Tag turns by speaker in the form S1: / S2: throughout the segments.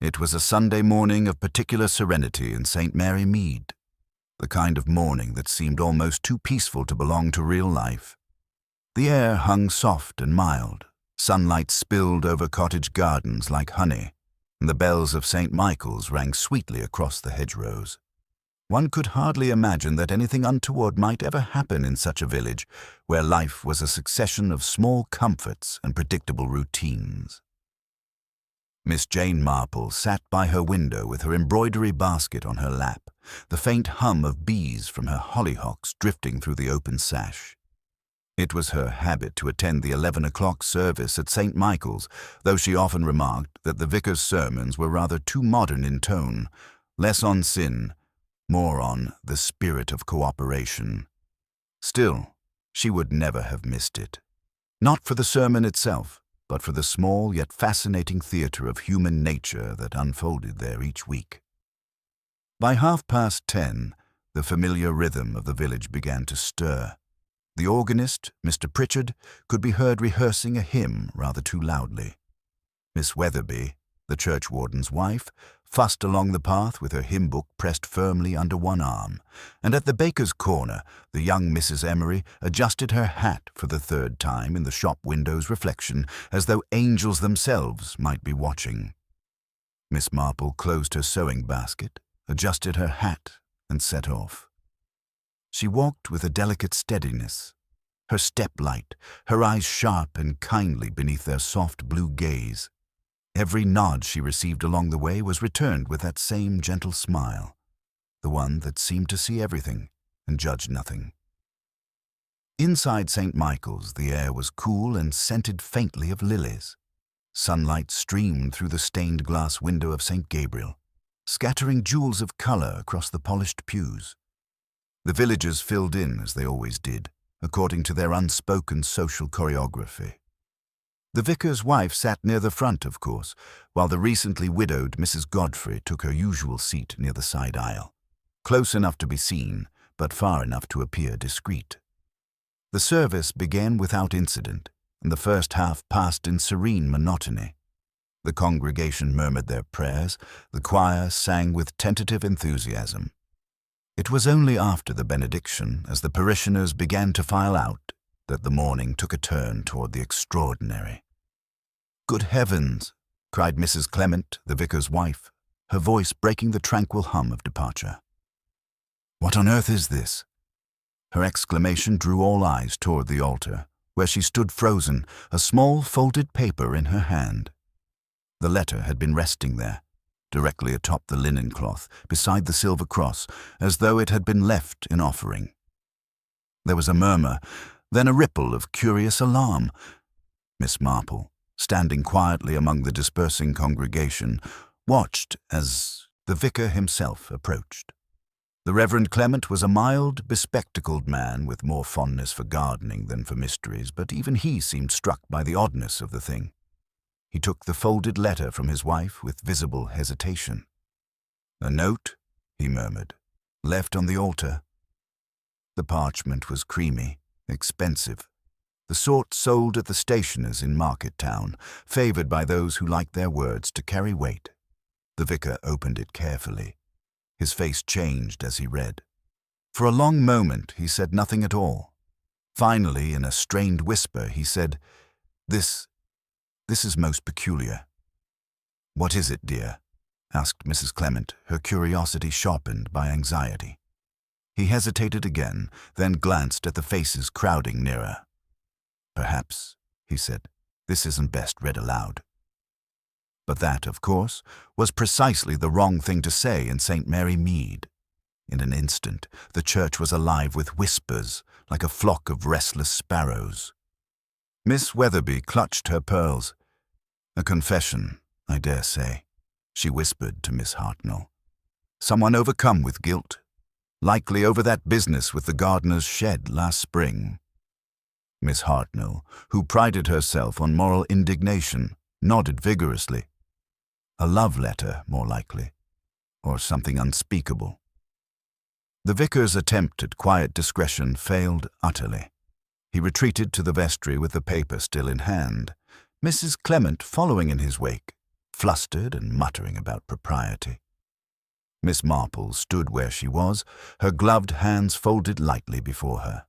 S1: It was a Sunday morning of particular serenity in St. Mary Mead, the kind of morning that seemed almost too peaceful to belong to real life. The air hung soft and mild, sunlight spilled over cottage gardens like honey, and the bells of St. Michael's rang sweetly across the hedgerows. One could hardly imagine that anything untoward might ever happen in such a village, where life was a succession of small comforts and predictable routines. Miss Jane Marple sat by her window with her embroidery basket on her lap, the faint hum of bees from her hollyhocks drifting through the open sash. It was her habit to attend the 11 o'clock service at St. Michael's, though she often remarked that the vicar's sermons were rather too modern in tone, less on sin, more on the spirit of cooperation. Still, she would never have missed it. Not for the sermon itself, but for the small yet fascinating theatre of human nature that unfolded there each week. By 10:30, the familiar rhythm of the village began to stir. The organist, Mr. Pritchard, could be heard rehearsing a hymn rather too loudly. Miss Weatherby, the churchwarden's wife, fussed along the path with her hymn book pressed firmly under one arm, and at the baker's corner, the young Mrs. Emery adjusted her hat for the third time in the shop window's reflection, as though angels themselves might be watching. Miss Marple closed her sewing basket, adjusted her hat, and set off. She walked with a delicate steadiness, her step light, her eyes sharp and kindly beneath their soft blue gaze. Every nod she received along the way was returned with that same gentle smile, the one that seemed to see everything and judge nothing. Inside St. Michael's, the air was cool and scented faintly of lilies. Sunlight streamed through the stained glass window of St. Gabriel, scattering jewels of color across the polished pews. The villagers filled in as they always did, according to their unspoken social choreography. The vicar's wife sat near the front, of course, while the recently widowed Mrs. Godfrey took her usual seat near the side aisle, close enough to be seen, but far enough to appear discreet. The service began without incident, and the first half passed in serene monotony. The congregation murmured their prayers, the choir sang with tentative enthusiasm. It was only after the benediction, as the parishioners began to file out, that the morning took a turn toward the extraordinary. "Good heavens!" cried Mrs. Clement, the vicar's wife, her voice breaking the tranquil hum of departure. "What on earth is this?" Her exclamation drew all eyes toward the altar, where she stood frozen, a small folded paper in her hand. The letter had been resting there, directly atop the linen cloth, beside the silver cross, as though it had been left in offering. There was a murmur, then a ripple of curious alarm. Miss Marple, standing quietly among the dispersing congregation, watched as the vicar himself approached. The Reverend Clement was a mild, bespectacled man with more fondness for gardening than for mysteries, but even he seemed struck by the oddness of the thing. He took the folded letter from his wife with visible hesitation. "A note," he murmured, "left on the altar." The parchment was creamy, expensive, the sort sold at the stationers in Market Town, favored by those who liked their words to carry weight. The vicar opened it carefully. His face changed as he read. For a long moment he said nothing at all. Finally, in a strained whisper, he said, This is most peculiar." "What is it, dear?" asked Mrs. Clement, her curiosity sharpened by anxiety. He hesitated again, then glanced at the faces crowding nearer. "Perhaps," he said, "this isn't best read aloud." But that, of course, was precisely the wrong thing to say in St. Mary Mead. In an instant, the church was alive with whispers, like a flock of restless sparrows. Miss Weatherby clutched her pearls. "A confession, I dare say," she whispered to Miss Hartnell. "Someone overcome with guilt. Likely over that business with the gardener's shed last spring." Miss Hartnell, who prided herself on moral indignation, nodded vigorously. "A love letter, more likely, or something unspeakable." The vicar's attempt at quiet discretion failed utterly. He retreated to the vestry with the paper still in hand, Mrs. Clement following in his wake, flustered and muttering about propriety. Miss Marple stood where she was, her gloved hands folded lightly before her.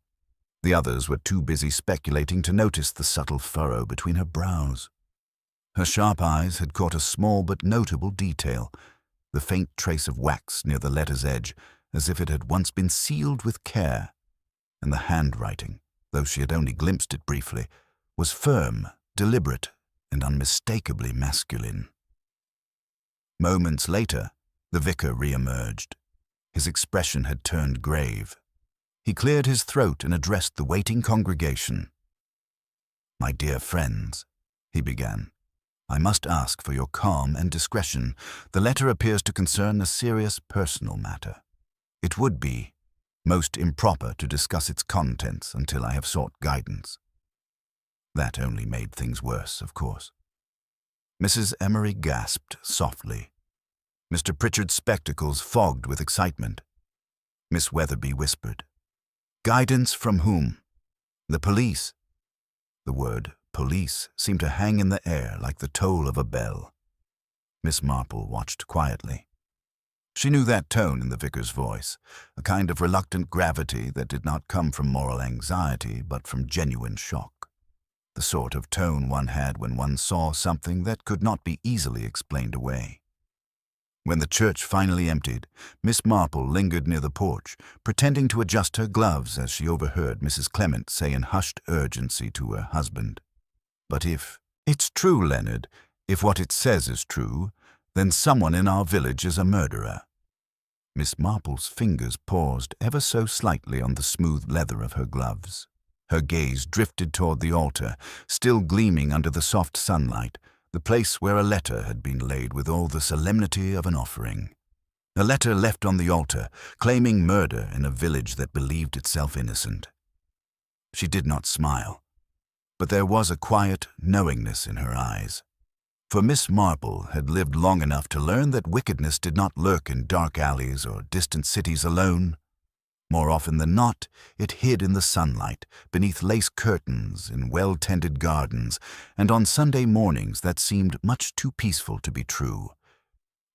S1: The others were too busy speculating to notice the subtle furrow between her brows. Her sharp eyes had caught a small but notable detail, the faint trace of wax near the letter's edge, as if it had once been sealed with care, and the handwriting, though she had only glimpsed it briefly, was firm, deliberate, and unmistakably masculine. Moments later, the vicar re-emerged. His expression had turned grave. He cleared his throat and addressed the waiting congregation. "My dear friends," he began, "I must ask for your calm and discretion. The letter appears to concern a serious personal matter. It would be most improper to discuss its contents until I have sought guidance." That only made things worse, of course. Mrs. Emery gasped softly. Mr. Pritchard's spectacles fogged with excitement. Miss Weatherby whispered, "Guidance from whom?" "The police." The word police seemed to hang in the air like the toll of a bell. Miss Marple watched quietly. She knew that tone in the vicar's voice, a kind of reluctant gravity that did not come from moral anxiety but from genuine shock, the sort of tone one had when one saw something that could not be easily explained away. When the church finally emptied, Miss Marple lingered near the porch, pretending to adjust her gloves as she overheard Mrs. Clement say in hushed urgency to her husband, "But if it's true, Leonard, if what it says is true, then someone in our village is a murderer." Miss Marple's fingers paused ever so slightly on the smooth leather of her gloves. Her gaze drifted toward the altar, still gleaming under the soft sunlight, the place where a letter had been laid with all the solemnity of an offering. A letter left on the altar, claiming murder in a village that believed itself innocent. She did not smile, but there was a quiet knowingness in her eyes. For Miss Marple had lived long enough to learn that wickedness did not lurk in dark alleys or distant cities alone. More often than not, it hid in the sunlight, beneath lace curtains, in well-tended gardens, and on Sunday mornings that seemed much too peaceful to be true.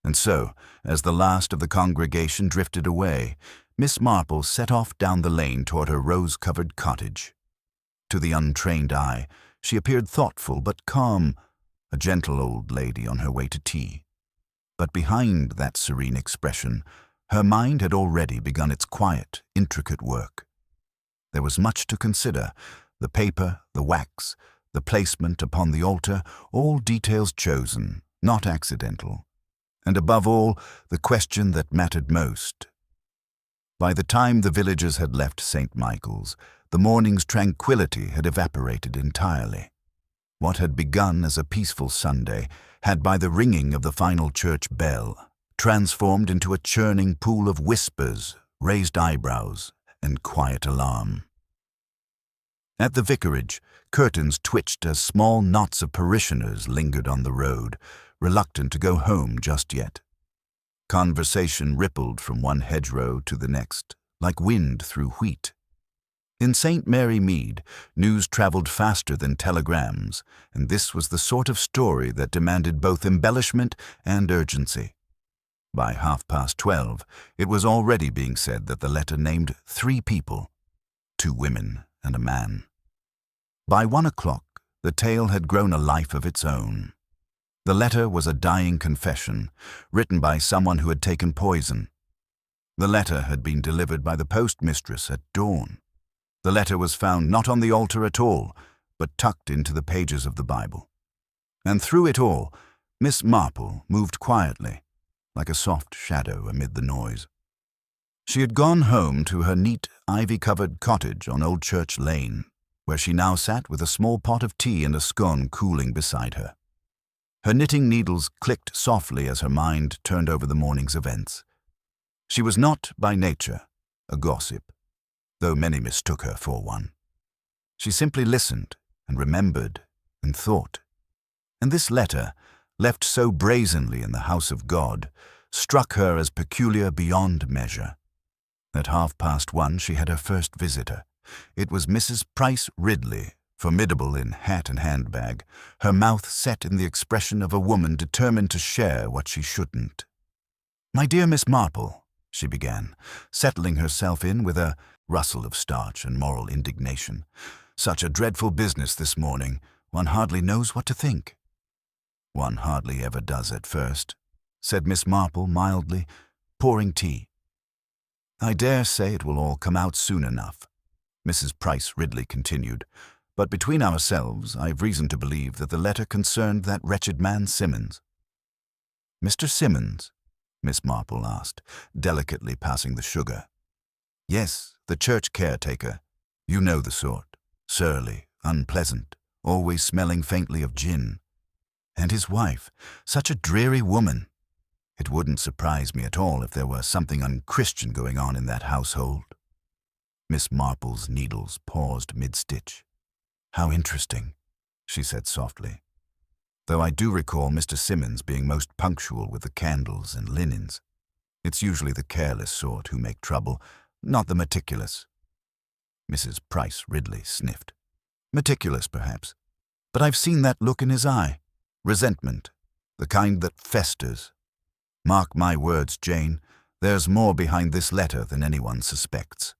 S1: And so, as the last of the congregation drifted away, Miss Marple set off down the lane toward her rose-covered cottage. To the untrained eye, she appeared thoughtful but calm, a gentle old lady on her way to tea. But behind that serene expression, her mind had already begun its quiet, intricate work. There was much to consider: the paper, the wax, the placement upon the altar, all details chosen, not accidental. And above all, the question that mattered most. By the time the villagers had left St. Michael's, the morning's tranquility had evaporated entirely. What had begun as a peaceful Sunday had, by the ringing of the final church bell, transformed into a churning pool of whispers, raised eyebrows, and quiet alarm. At the vicarage, curtains twitched as small knots of parishioners lingered on the road, reluctant to go home just yet. Conversation rippled from one hedgerow to the next, like wind through wheat. In St. Mary Mead, news traveled faster than telegrams, and this was the sort of story that demanded both embellishment and urgency. By 12:30, it was already being said that the letter named 3 people, 2 women and a man. By 1 o'clock, the tale had grown a life of its own. The letter was a dying confession, written by someone who had taken poison. The letter had been delivered by the postmistress at dawn. The letter was found not on the altar at all, but tucked into the pages of the Bible. And through it all, Miss Marple moved quietly, like a soft shadow amid the noise. She had gone home to her neat, ivy-covered cottage on Old Church Lane, where she now sat with a small pot of tea and a scone cooling beside her. Her knitting needles clicked softly as her mind turned over the morning's events. She was not, by nature, a gossip, though many mistook her for one. She simply listened and remembered and thought. And this letter, left so brazenly in the house of God, struck her as peculiar beyond measure. At 1:30 she had her first visitor. It was Mrs. Price Ridley, Formidable in hat and handbag, her mouth set in the expression of a woman determined to share what she shouldn't. "My dear Miss Marple," she began, settling herself in with a rustle of starch and moral indignation. "Such a dreadful business this morning, one hardly knows what to think." "One hardly ever does at first," said Miss Marple mildly, pouring tea. "I dare say it will all come out soon enough," Mrs. Price Ridley continued, "but between ourselves I've reason to believe that the letter concerned that wretched man Simmons." "Mr. Simmons?" Miss Marple asked, delicately passing the sugar. "Yes, the church caretaker. You know the sort. Surly, unpleasant, always smelling faintly of gin. And his wife, such a dreary woman. It wouldn't surprise me at all if there were something unchristian going on in that household." Miss Marple's needles paused mid-stitch. "How interesting," she said softly. "Though I do recall Mr. Simmons being most punctual with the candles and linens. It's usually the careless sort who make trouble, not the meticulous." Mrs. Price Ridley sniffed. "Meticulous, perhaps. But I've seen that look in his eye. Resentment. The kind that festers. Mark my words, Jane, there's more behind this letter than anyone suspects."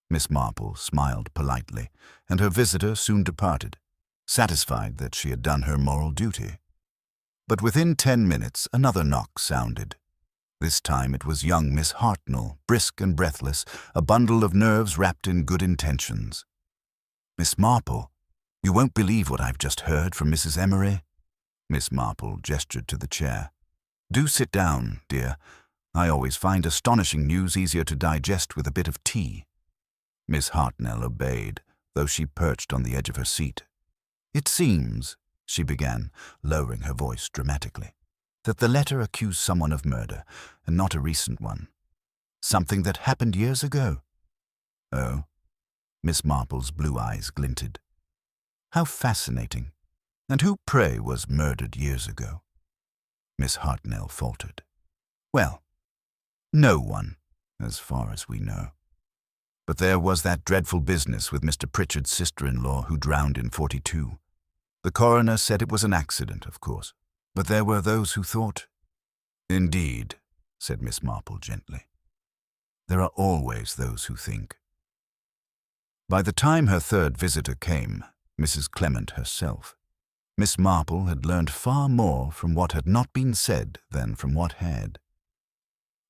S1: Miss Marple smiled politely, and her visitor soon departed, satisfied that she had done her moral duty. But within 10 minutes another knock sounded. This time it was young Miss Hartnell, brisk and breathless, a bundle of nerves wrapped in good intentions. "Miss Marple, you won't believe what I've just heard from Mrs. Emery." Miss Marple gestured to the chair. "Do sit down, dear. I always find astonishing news easier to digest with a bit of tea." Miss Hartnell obeyed, though she perched on the edge of her seat. "It seems," she began, lowering her voice dramatically, "that the letter accused someone of murder, and not a recent one. Something that happened years ago." "Oh?" Miss Marple's blue eyes glinted. "How fascinating. And who, pray, was murdered years ago?" Miss Hartnell faltered. "Well, no one, as far as we know. But there was that dreadful business with Mr. Pritchard's sister-in-law who drowned in '42. The coroner said it was an accident, of course, but there were those who thought—" "Indeed," said Miss Marple gently. "There are always those who think." By the time her third visitor came, Mrs. Clement herself, Miss Marple had learned far more from what had not been said than from what had.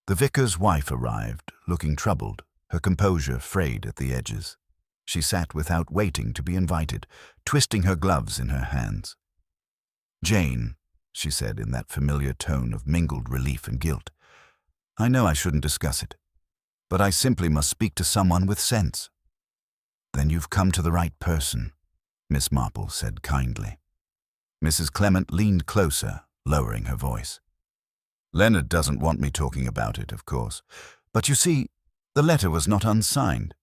S1: The vicar's wife arrived, looking troubled, her composure frayed at the edges. She sat without waiting to be invited, twisting her gloves in her hands. "Jane," she said in that familiar tone of mingled relief and guilt, "I know I shouldn't discuss it, but I simply must speak to someone with sense." "Then you've come to the right person," Miss Marple said kindly. Mrs. Clement leaned closer, lowering her voice. "Leonard doesn't want me talking about it, of course, but you see, the letter was not unsigned.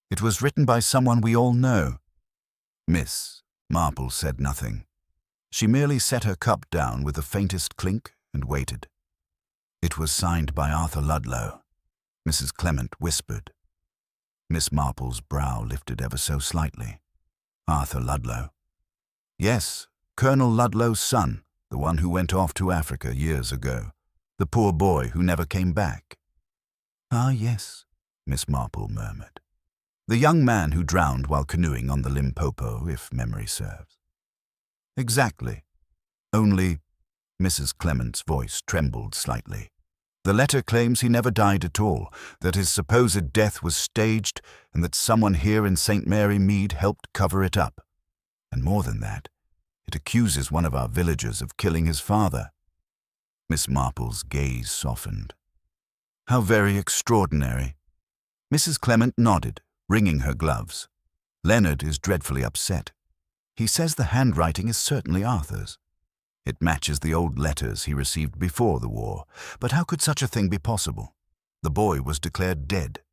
S1: It was written by someone we all know." Miss Marple said nothing. She merely set her cup down with the faintest clink and waited. "It was signed by Arthur Ludlow," Mrs. Clement whispered. Miss Marple's brow lifted ever so slightly. "Arthur Ludlow?" "Yes, Colonel Ludlow's son, the one who went off to Africa years ago. The poor boy who never came back." "Ah, yes," Miss Marple murmured. "The young man who drowned while canoeing on the Limpopo, if memory serves." "Exactly. Only," Mrs. Clement's voice trembled slightly, "the letter claims he never died at all, that his supposed death was staged, and that someone here in St. Mary Mead helped cover it up. And more than that, it accuses one of our villagers of killing his father." Miss Marple's gaze softened. "How very extraordinary." Mrs. Clement nodded, wringing her gloves. "Leonard is dreadfully upset. He says the handwriting is certainly Arthur's. It matches the old letters he received before the war, but how could such a thing be possible? The boy was declared dead.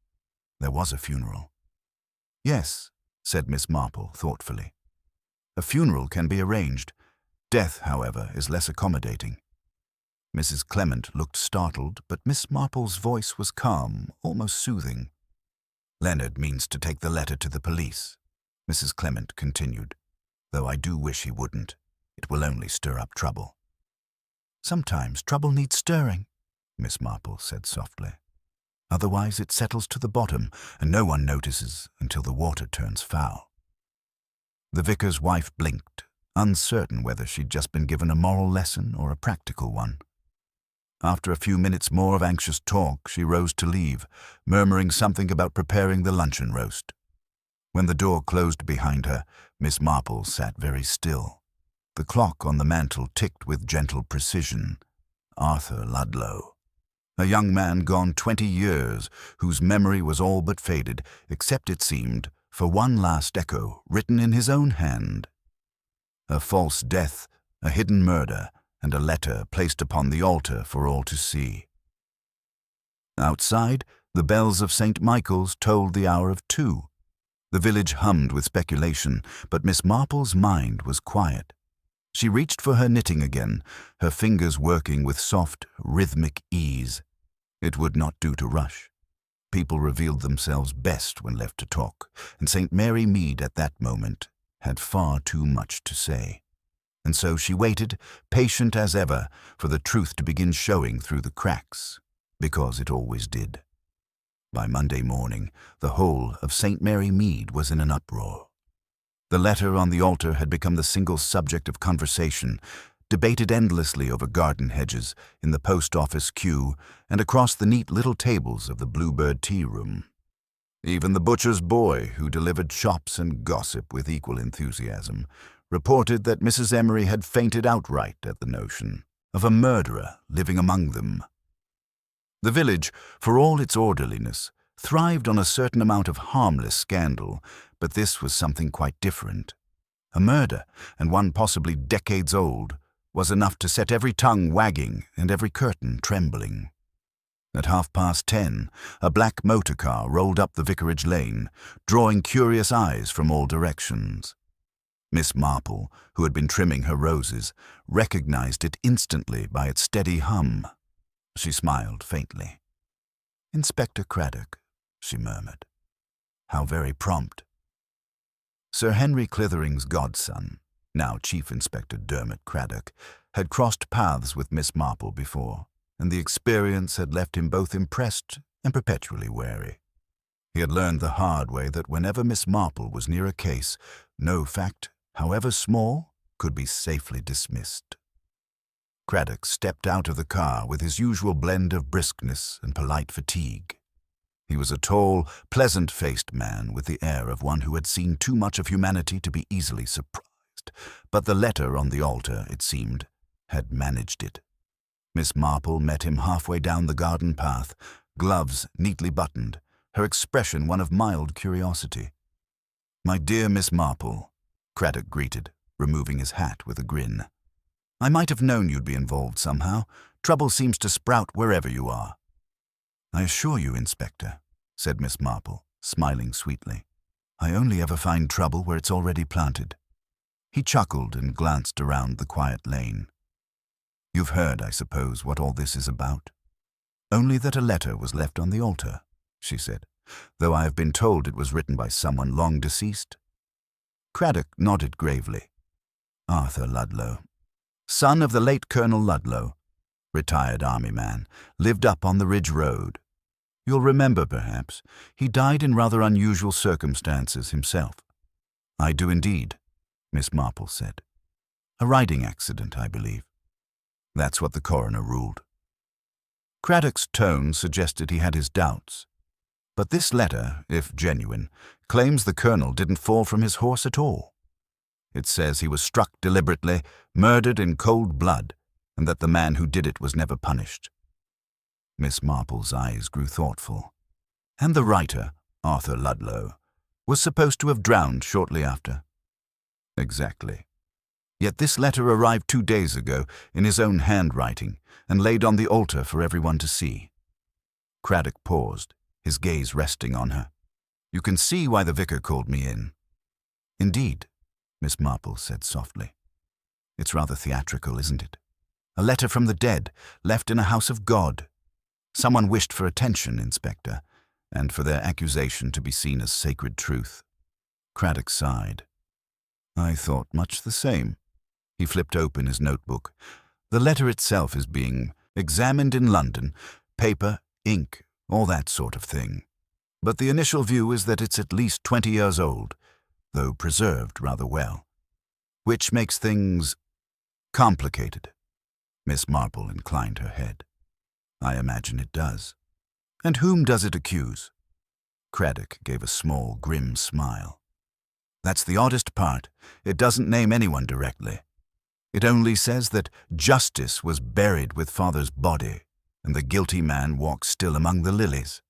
S1: There was a funeral." "Yes," said Miss Marple thoughtfully. "A funeral can be arranged. Death, however, is less accommodating." Mrs. Clement looked startled, but Miss Marple's voice was calm, almost soothing. "Leonard means to take the letter to the police. Mrs. Clement continued, though I do wish he wouldn't. It will only stir up trouble. Sometimes trouble needs stirring, Miss Marple said softly. Otherwise it settles to the bottom, and no one notices until the water turns foul. The vicar's wife blinked, uncertain whether she'd just been given a moral lesson or a practical one. After a few minutes more of anxious talk, she rose to leave, murmuring something about preparing the luncheon roast. When the door closed behind her, Miss Marple sat very still. The clock on the mantel ticked with gentle precision. Arthur Ludlow. A young man gone 20 years, whose memory was all but faded, except, it seemed, for one last echo written in his own hand. A false death, a hidden murder, and a letter placed upon the altar for all to see. Outside, the bells of St. Michael's tolled the hour of 2. The village hummed with speculation, but Miss Marple's mind was quiet. She reached for her knitting again, her fingers working with soft, rhythmic ease. It would not do to rush. People revealed themselves best when left to talk, and St. Mary Mead at that moment had far too much to say. And so she waited, patient as ever, for the truth to begin showing through the cracks, because it always did. By Monday morning, the whole of St. Mary Mead was in an uproar. The letter on the altar had become the single subject of conversation, debated endlessly over garden hedges, in the post office queue, and across the neat little tables of the Bluebird tea room. Even the butcher's boy, who delivered chops and gossip with equal enthusiasm, reported that Mrs. Emery had fainted outright at the notion of a murderer living among them. The village, for all its orderliness, thrived on a certain amount of harmless scandal, but this was something quite different. A murder, and one possibly decades old, was enough to set every tongue wagging and every curtain trembling. At 10:30, a black motor car rolled up the vicarage lane, drawing curious eyes from all directions. Miss Marple, who had been trimming her roses, recognized it instantly by its steady hum. She smiled faintly. "Inspector Craddock," she murmured. "How very prompt." Sir Henry Clithering's godson, now Chief Inspector Dermot Craddock, had crossed paths with Miss Marple before, and the experience had left him both impressed and perpetually wary. He had learned the hard way that whenever Miss Marple was near a case, no fact, however small, could be safely dismissed. Craddock stepped out of the car with his usual blend of briskness and polite fatigue. He was a tall, pleasant-faced man with the air of one who had seen too much of humanity to be easily surprised, but the letter on the altar, it seemed, had managed it. Miss Marple met him halfway down the garden path, gloves neatly buttoned, her expression one of mild curiosity. "My dear Miss Marple," Craddock greeted, removing his hat with a grin. "I might have known you'd be involved somehow. Trouble seems to sprout wherever you are." "I assure you, Inspector," said Miss Marple, smiling sweetly, "I only ever find trouble where it's already planted." He chuckled and glanced around the quiet lane. "You've heard, I suppose, what all this is about?" "Only that a letter was left on the altar," she said, "though I have been told it was written by someone long deceased." Craddock nodded gravely. "Arthur Ludlow, son of the late Colonel Ludlow, retired army man, lived up on the Ridge Road. You'll remember, perhaps, he died in rather unusual circumstances himself." "I do indeed," Miss Marple said. "A riding accident, I believe." "That's what the coroner ruled." Craddock's tone suggested he had his doubts. "But this letter, if genuine, claims the colonel didn't fall from his horse at all. It says he was struck deliberately, murdered in cold blood, and that the man who did it was never punished." Miss Marple's eyes grew thoughtful. "And the writer, Arthur Ludlow, was supposed to have drowned shortly after." "Exactly. Yet this letter arrived 2 days ago in his own handwriting and laid on the altar for everyone to see." Craddock paused, his gaze resting on her. "You can see why the vicar called me in." "Indeed," Miss Marple said softly. "It's rather theatrical, isn't it? A letter from the dead, left in a house of God. Someone wished for attention, Inspector, and for their accusation to be seen as sacred truth." Craddock sighed. I thought much the same. He flipped open his notebook. The letter itself is being examined in London. Paper, ink, all that sort of thing. But the initial view is that it's at least 20 years old, though preserved rather well. Which makes things complicated. Miss Marple inclined her head. I imagine it does. And whom does it accuse? Craddock gave a small, grim smile. That's the oddest part. It doesn't name anyone directly. It only says that justice was buried with father's body, and the guilty man walks still among the lilies.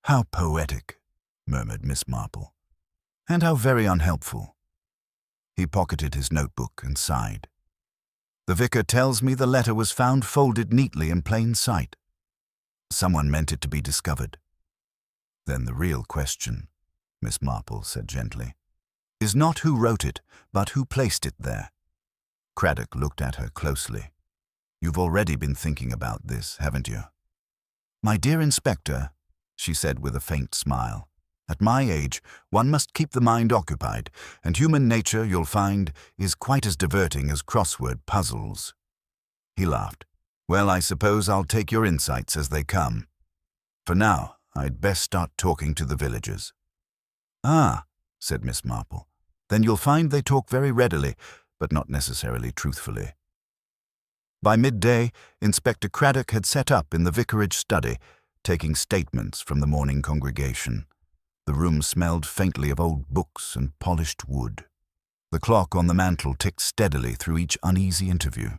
S1: How poetic, murmured Miss Marple. And how very unhelpful. He pocketed his notebook and sighed. The vicar tells me the letter was found folded neatly in plain sight. Someone meant it to be discovered. Then the real question, Miss Marple said gently, is not who wrote it, but who placed it there. Craddock looked at her closely. You've already been thinking about this, haven't you? My dear Inspector, she said with a faint smile, at my age, one must keep the mind occupied, and human nature, you'll find, is quite as diverting as crossword puzzles. He laughed. Well, I suppose I'll take your insights as they come. For now, I'd best start talking to the villagers. Ah, said Miss Marple, then you'll find they talk very readily, but not necessarily truthfully. By midday, Inspector Craddock had set up in the vicarage study, taking statements from the morning congregation. The room smelled faintly of old books and polished wood. The clock on the mantel ticked steadily through each uneasy interview.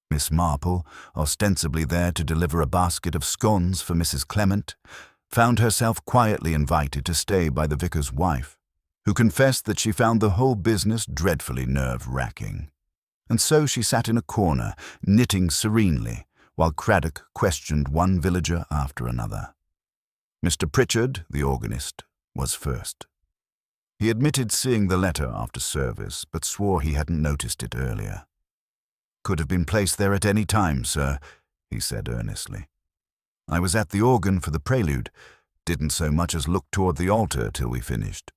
S1: Miss Marple, ostensibly there to deliver a basket of scones for Mrs. Clement, found herself quietly invited to stay by the vicar's wife, who confessed that she found the whole business dreadfully nerve-wracking. And so she sat in a corner, knitting serenely, while Craddock questioned one villager after another. Mr. Pritchard, the organist, was first. He admitted seeing the letter after service, but swore he hadn't noticed it earlier. Could have been placed there at any time, sir, he said earnestly. I was at the organ for the prelude, didn't so much as look toward the altar till we finished.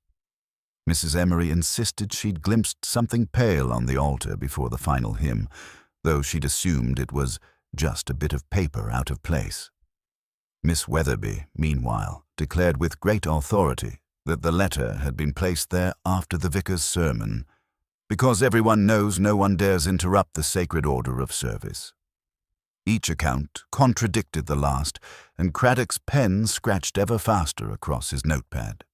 S1: Mrs. Emery insisted she'd glimpsed something pale on the altar before the final hymn, though she'd assumed it was just a bit of paper out of place. Miss Weatherby, meanwhile, declared with great authority that the letter had been placed there after the vicar's sermon, because everyone knows no one dares interrupt the sacred order of service. Each account contradicted the last, and Craddock's pen scratched ever faster across his notepad.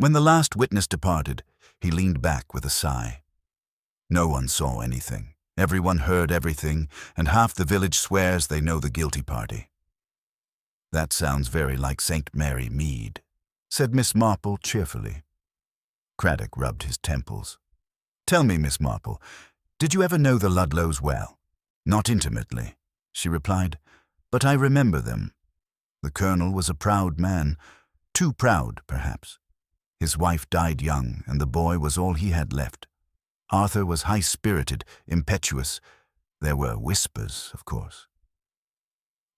S1: When the last witness departed, he leaned back with a sigh. No one saw anything, everyone heard everything, and half the village swears they know the guilty party. That sounds very like St. Mary Mead, said Miss Marple cheerfully. Craddock rubbed his temples. Tell me, Miss Marple, did you ever know the Ludlows well? Not intimately, she replied, but I remember them. The colonel was a proud man, too proud, perhaps. His wife died young, and the boy was all he had left. Arthur was high-spirited, impetuous. There were whispers, of course.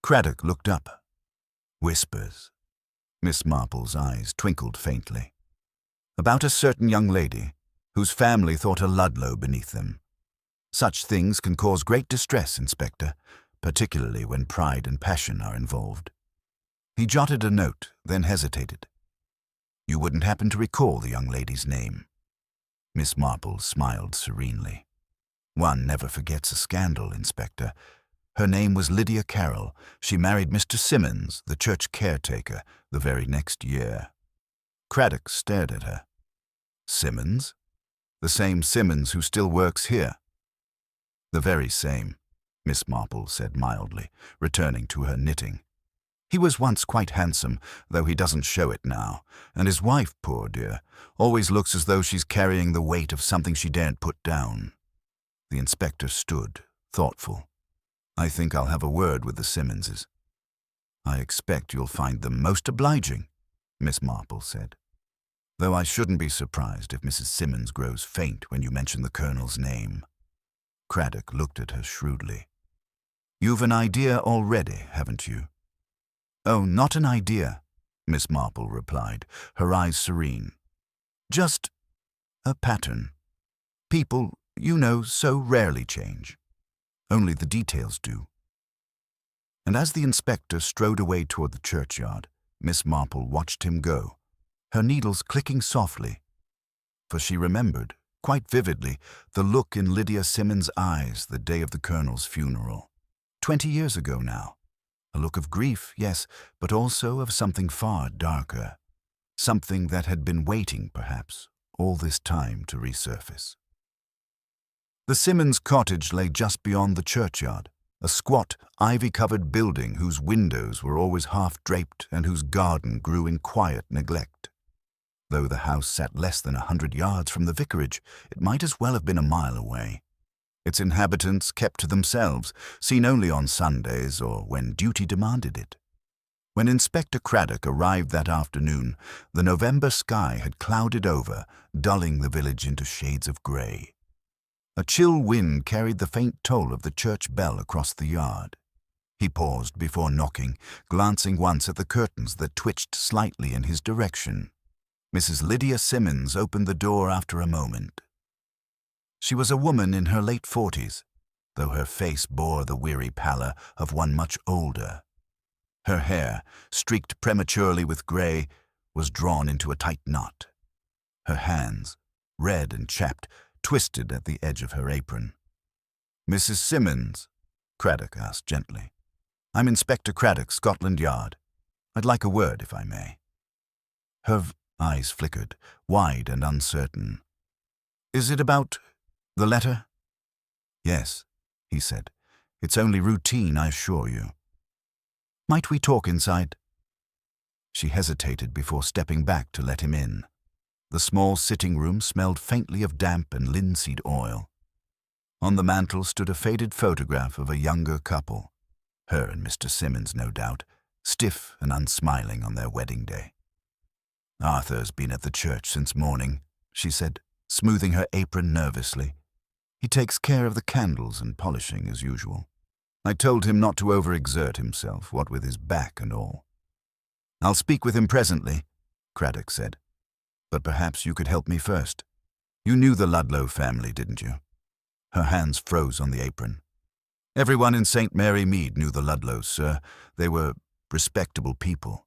S1: Craddock looked up. Whispers. Miss Marple's eyes twinkled faintly. About a certain young lady, whose family thought a Ludlow beneath them. Such things can cause great distress, Inspector, particularly when pride and passion are involved. He jotted a note, then hesitated. You wouldn't happen to recall the young lady's name? Miss Marple smiled serenely. One never forgets a scandal, Inspector. Her name was Lydia Carroll. She married Mr. Simmons, the church caretaker, the very next year. Craddock stared at her. Simmons? The same Simmons who still works here. The very same, Miss Marple said mildly, returning to her knitting. He was once quite handsome, though he doesn't show it now, and his wife, poor dear, always looks as though she's carrying the weight of something she daren't put down. The inspector stood, thoughtful. I think I'll have a word with the Simmonses. I expect you'll find them most obliging, Miss Marple said. Though I shouldn't be surprised if Mrs. Simmons grows faint when you mention the colonel's name. Craddock looked at her shrewdly. You've an idea already, haven't you? Oh, not an idea, Miss Marple replied, her eyes serene. Just a pattern. People, you know, so rarely change. Only the details do. And as the inspector strode away toward the churchyard, Miss Marple watched him go, her needles clicking softly, for she remembered, quite vividly, the look in Lydia Simmons' eyes the day of the Colonel's funeral. 20 years ago now. A look of grief, yes, but also of something far darker. Something that had been waiting, perhaps, all this time to resurface. The Simmons cottage lay just beyond the churchyard, a squat, ivy-covered building whose windows were always half-draped and whose garden grew in quiet neglect. Though the house sat less than 100 yards from the vicarage, it might as well have been a mile away. Its inhabitants kept to themselves, seen only on Sundays or when duty demanded it. When Inspector Craddock arrived that afternoon, the November sky had clouded over, dulling the village into shades of grey. A chill wind carried the faint toll of the church bell across the yard. He paused before knocking, glancing once at the curtains that twitched slightly in his direction. Mrs. Lydia Simmons opened the door after a moment. She was a woman in her late 40s, though her face bore the weary pallor of one much older. Her hair, streaked prematurely with grey, was drawn into a tight knot. Her hands, red and chapped, twisted at the edge of her apron. "Mrs. Simmons?" Craddock asked gently. "I'm Inspector Craddock, Scotland Yard. I'd like a word, if I may." Her eyes flickered, wide and uncertain. "Is it about the letter?" "Yes," he said. "It's only routine, I assure you." "Might we talk inside?" She hesitated before stepping back to let him in. The small sitting room smelled faintly of damp and linseed oil. On the mantel stood a faded photograph of a younger couple, her and Mr. Simmons, no doubt, stiff and unsmiling on their wedding day. "Arthur's been at the church since morning," she said, smoothing her apron nervously. "He takes care of the candles and polishing as usual. I told him not to overexert himself, what with his back and all." "I'll speak with him presently," Craddock said. "But perhaps you could help me first. You knew the Ludlow family, didn't you?" Her hands froze on the apron. "Everyone in St. Mary Mead knew the Ludlows, sir. They were respectable people."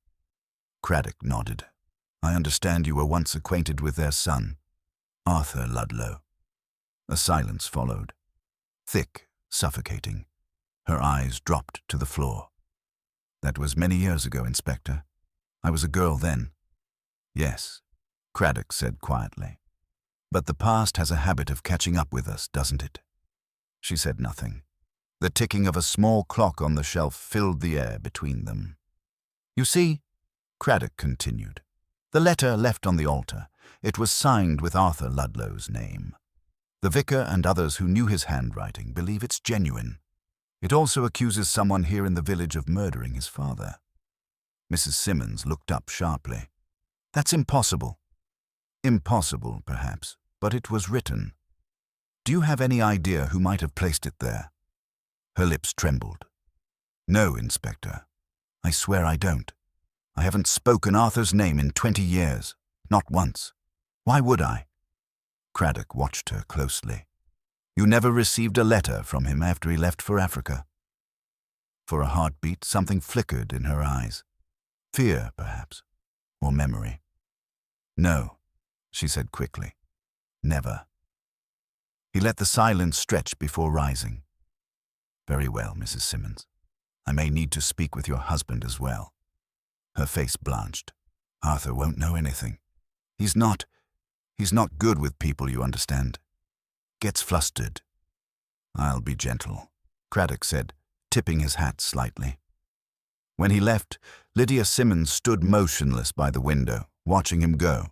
S1: Craddock nodded. "I understand you were once acquainted with their son, Arthur Ludlow." A silence followed, thick, suffocating. Her eyes dropped to the floor. "That was many years ago, Inspector. I was a girl then." "Yes," Craddock said quietly. "But the past has a habit of catching up with us, doesn't it?" She said nothing. The ticking of a small clock on the shelf filled the air between them. "You see," Craddock continued, "the letter left on the altar. It was signed with Arthur Ludlow's name. The vicar and others who knew his handwriting believe it's genuine. It also accuses someone here in the village of murdering his father." Mrs. Simmons looked up sharply. "That's impossible." "Impossible, perhaps, but it was written. Do you have any idea who might have placed it there?" Her lips trembled. "No, Inspector. I swear I don't. I haven't spoken Arthur's name in 20 years. Not once. Why would I?" Craddock watched her closely. "You never received a letter from him after he left for Africa?" For a heartbeat, something flickered in her eyes. Fear, perhaps, or memory. "No," she said quickly. "Never." He let the silence stretch before rising. "Very well, Mrs. Simmons. I may need to speak with your husband as well." Her face blanched. "Arthur won't know anything. He's not good with people, you understand. Gets flustered." "I'll be gentle," Craddock said, tipping his hat slightly. When he left, Lydia Simmons stood motionless by the window, watching him go.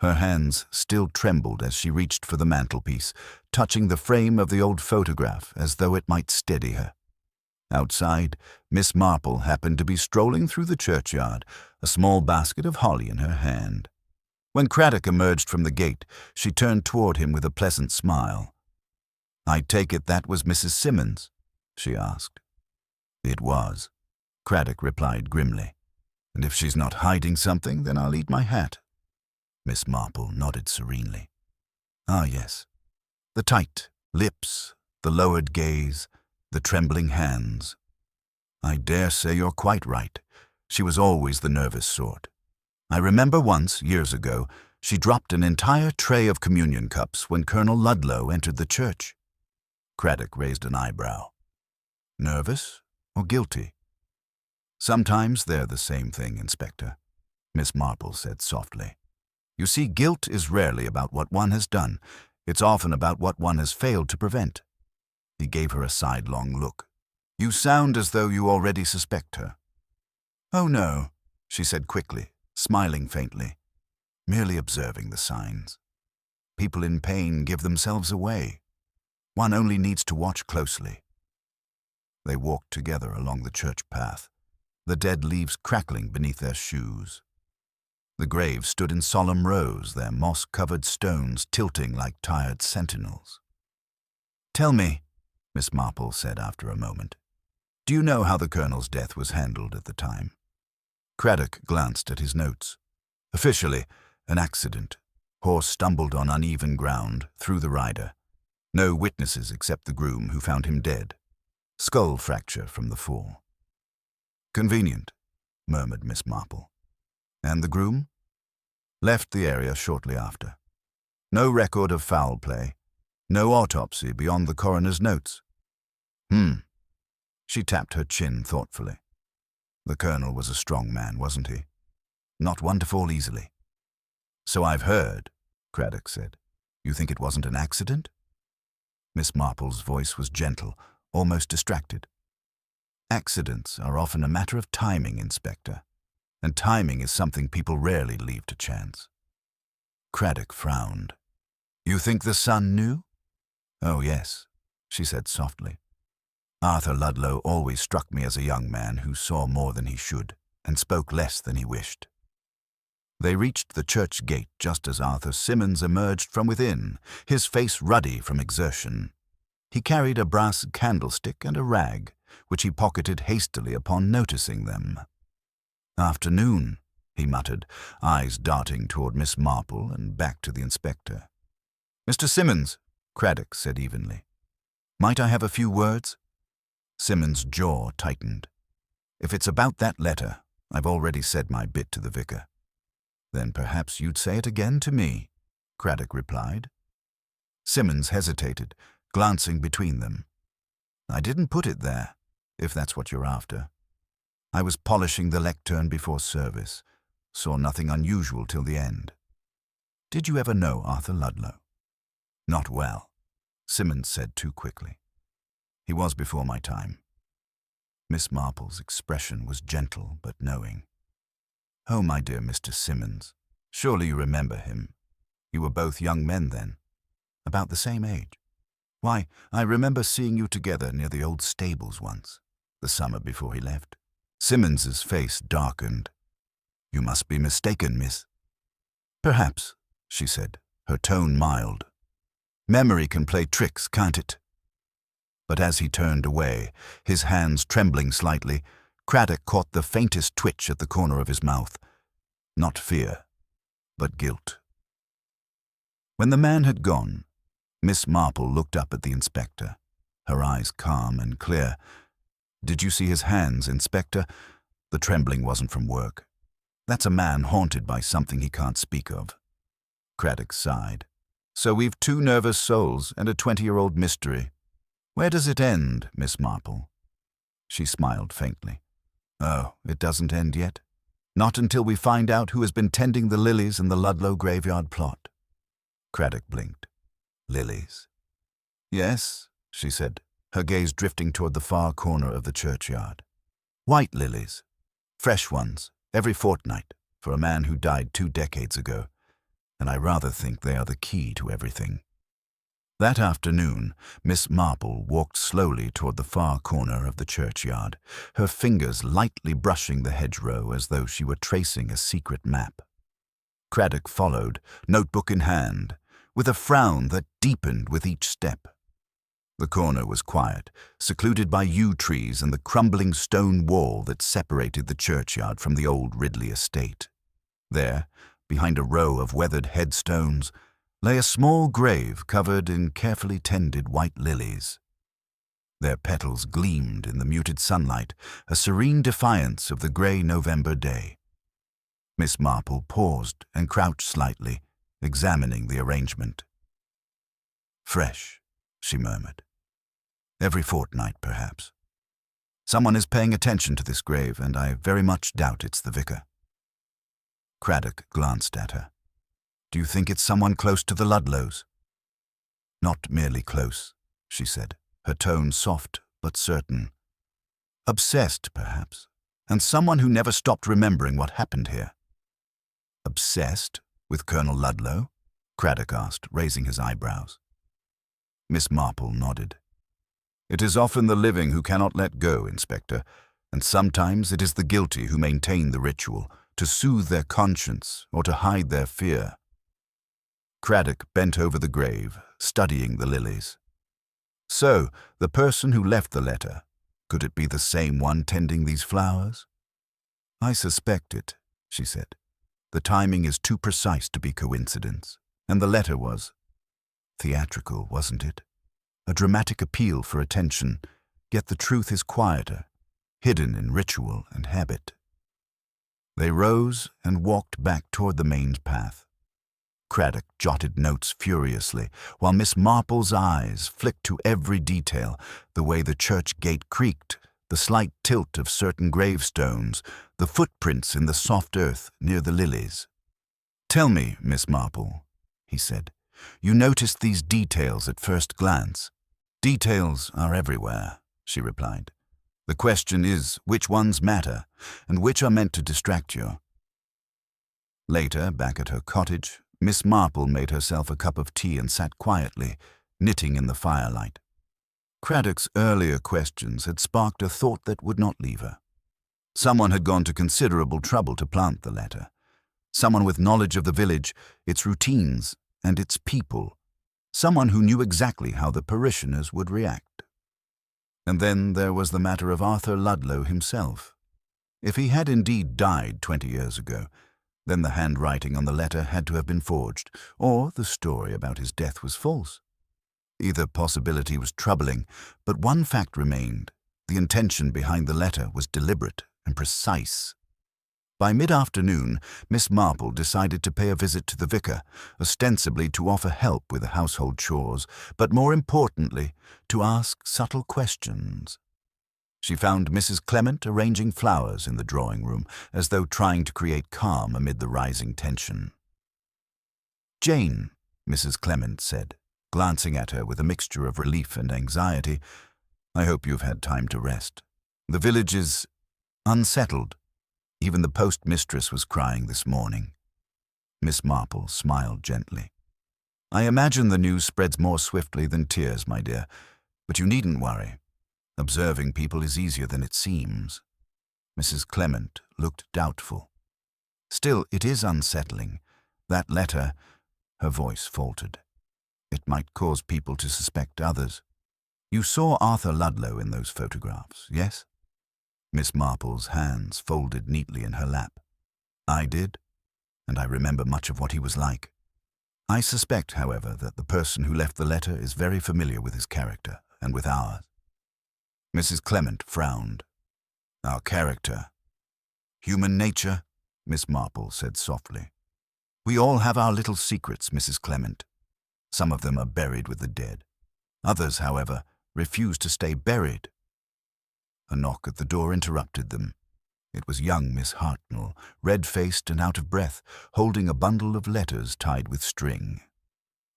S1: Her hands still trembled as she reached for the mantelpiece, touching the frame of the old photograph as though it might steady her. Outside, Miss Marple happened to be strolling through the churchyard, a small basket of holly in her hand. When Craddock emerged from the gate, she turned toward him with a pleasant smile. "I take it that was Mrs. Simmons?" she asked. "It was," Craddock replied grimly. "And if she's not hiding something, then I'll eat my hat." Miss Marple nodded serenely. Ah, yes. The tight lips, the lowered gaze, the trembling hands. I dare say you're quite right. She was always the nervous sort. I remember once, years ago, she dropped an entire tray of communion cups when Colonel Ludlow entered the church. Craddock raised an eyebrow. Nervous or guilty? Sometimes they're the same thing, Inspector, Miss Marple said softly. You see, guilt is rarely about what one has done. It's often about what one has failed to prevent. He gave her a sidelong look. You sound as though you already suspect her. Oh no, she said quickly, smiling faintly, merely observing the signs. People in pain give themselves away. One only needs to watch closely. They walked together along the church path, the dead leaves crackling beneath their shoes. The graves stood in solemn rows, their moss-covered stones tilting like tired sentinels. Tell me, Miss Marple said after a moment, do you know how the Colonel's death was handled at the time? Craddock glanced at his notes. Officially, an accident. Horse stumbled on uneven ground, threw the rider. No witnesses except the groom, who found him dead. Skull fracture from the fall. Convenient, murmured Miss Marple. And the groom? Left the area shortly after. No record of foul play. No autopsy beyond the coroner's notes. She tapped her chin thoughtfully. The Colonel was a strong man, wasn't he? Not one to fall easily. So I've heard, Craddock said. You think it wasn't an accident? Miss Marple's voice was gentle, almost distracted. Accidents are often a matter of timing, Inspector, and timing is something people rarely leave to chance. Craddock frowned. You think the son knew? Oh, yes, she said softly. Arthur Ludlow always struck me as a young man who saw more than he should and spoke less than he wished. They reached the church gate just as Arthur Simmons emerged from within, his face ruddy from exertion. He carried a brass candlestick and a rag, which he pocketed hastily upon noticing them. Afternoon, he muttered, eyes darting toward Miss Marple and back to the inspector. Mr. Simmons, Craddock said evenly. Might I have a few words? Simmons' jaw tightened. If it's about that letter, I've already said my bit to the vicar. Then perhaps you'd say it again to me, Craddock replied. Simmons hesitated, glancing between them. I didn't put it there, if that's what you're after. I was polishing the lectern before service, saw nothing unusual till the end. Did you ever know Arthur Ludlow? Not well, Simmons said too quickly. He was before my time. Miss Marple's expression was gentle but knowing. Oh, my dear Mr. Simmons, surely you remember him. You were both young men then, about the same age. Why, I remember seeing you together near the old stables once, the summer before he left. Simmons's face darkened. You must be mistaken, miss. Perhaps, she said, her tone mild. Memory can play tricks, can't it? But as he turned away, his hands trembling slightly, Craddock caught the faintest twitch at the corner of his mouth. Not fear, but guilt. When the man had gone, Miss Marple looked up at the inspector, her eyes calm and clear. Did you see his hands, Inspector? The trembling wasn't from work. That's a man haunted by something he can't speak of. Craddock sighed. So we've two nervous souls and a 20-year-old mystery. Where does it end, Miss Marple? She smiled faintly. Oh, it doesn't end yet. Not until we find out who has been tending the lilies in the Ludlow graveyard plot. Craddock blinked. Lilies? Yes, she said, her gaze drifting toward the far corner of the churchyard. White lilies. Fresh ones, every fortnight, for a man who died 2 decades ago, and I rather think they are the key to everything. That afternoon, Miss Marple walked slowly toward the far corner of the churchyard, her fingers lightly brushing the hedgerow as though she were tracing a secret map. Craddock followed, notebook in hand, with a frown that deepened with each step. The corner was quiet, secluded by yew trees and the crumbling stone wall that separated the churchyard from the old Ridley estate. There, behind a row of weathered headstones, lay a small grave covered in carefully tended white lilies. Their petals gleamed in the muted sunlight, a serene defiance of the grey November day. Miss Marple paused and crouched slightly, examining the arrangement. "Fresh," she murmured. "Every fortnight, perhaps. Someone is paying attention to this grave, and I very much doubt it's the vicar." Craddock glanced at her. "Do you think it's someone close to the Ludlows?" "Not merely close," she said, her tone soft but certain. "Obsessed, perhaps, and someone who never stopped remembering what happened here." "Obsessed with Colonel Ludlow?" Craddock asked, raising his eyebrows. Miss Marple nodded. "It is often the living who cannot let go, Inspector, and sometimes it is the guilty who maintain the ritual, to soothe their conscience or to hide their fear." Craddock bent over the grave, studying the lilies. "So, the person who left the letter, could it be the same one tending these flowers?" "I suspect it," she said. "The timing is too precise to be coincidence, and the letter was theatrical, wasn't it? A dramatic appeal for attention, yet the truth is quieter, hidden in ritual and habit." They rose and walked back toward the main path. Craddock jotted notes furiously, while Miss Marple's eyes flicked to every detail, the way the church gate creaked, the slight tilt of certain gravestones, the footprints in the soft earth near the lilies. "Tell me, Miss Marple," he said, "you noticed these details at first glance?" "Details are everywhere," she replied. "The question is which ones matter, and which are meant to distract you." Later, back at her cottage, Miss Marple made herself a cup of tea and sat quietly, knitting in the firelight. Craddock's earlier questions had sparked a thought that would not leave her. Someone had gone to considerable trouble to plant the letter. Someone with knowledge of the village, its routines, and its people. Someone who knew exactly how the parishioners would react. And then there was the matter of Arthur Ludlow himself. If he had indeed died 20 years ago, then the handwriting on the letter had to have been forged, or the story about his death was false. Either possibility was troubling, but one fact remained. The intention behind the letter was deliberate and precise. By mid-afternoon, Miss Marple decided to pay a visit to the vicar, ostensibly to offer help with the household chores, but more importantly, to ask subtle questions. She found Mrs. Clement arranging flowers in the drawing-room, as though trying to create calm amid the rising tension. "Jane," Mrs. Clement said, glancing at her with a mixture of relief and anxiety, "I hope you've had time to rest. The village is unsettled. Even the postmistress was crying this morning." Miss Marple smiled gently. "I imagine the news spreads more swiftly than tears, my dear, but you needn't worry. Observing people is easier than it seems." Mrs. Clement looked doubtful. "Still, it is unsettling. That letter," her voice faltered. "It might cause people to suspect others. You saw Arthur Ludlow in those photographs, yes?" Miss Marple's hands folded neatly in her lap. "I did, and I remember much of what he was like. I suspect, however, that the person who left the letter is very familiar with his character and with ours." Mrs. Clement frowned. "Our character. Human nature," Miss Marple said softly. "We all have our little secrets, Mrs. Clement. Some of them are buried with the dead. Others, however, refuse to stay buried." A knock at the door interrupted them. It was young Miss Hartnell, red-faced and out of breath, holding a bundle of letters tied with string.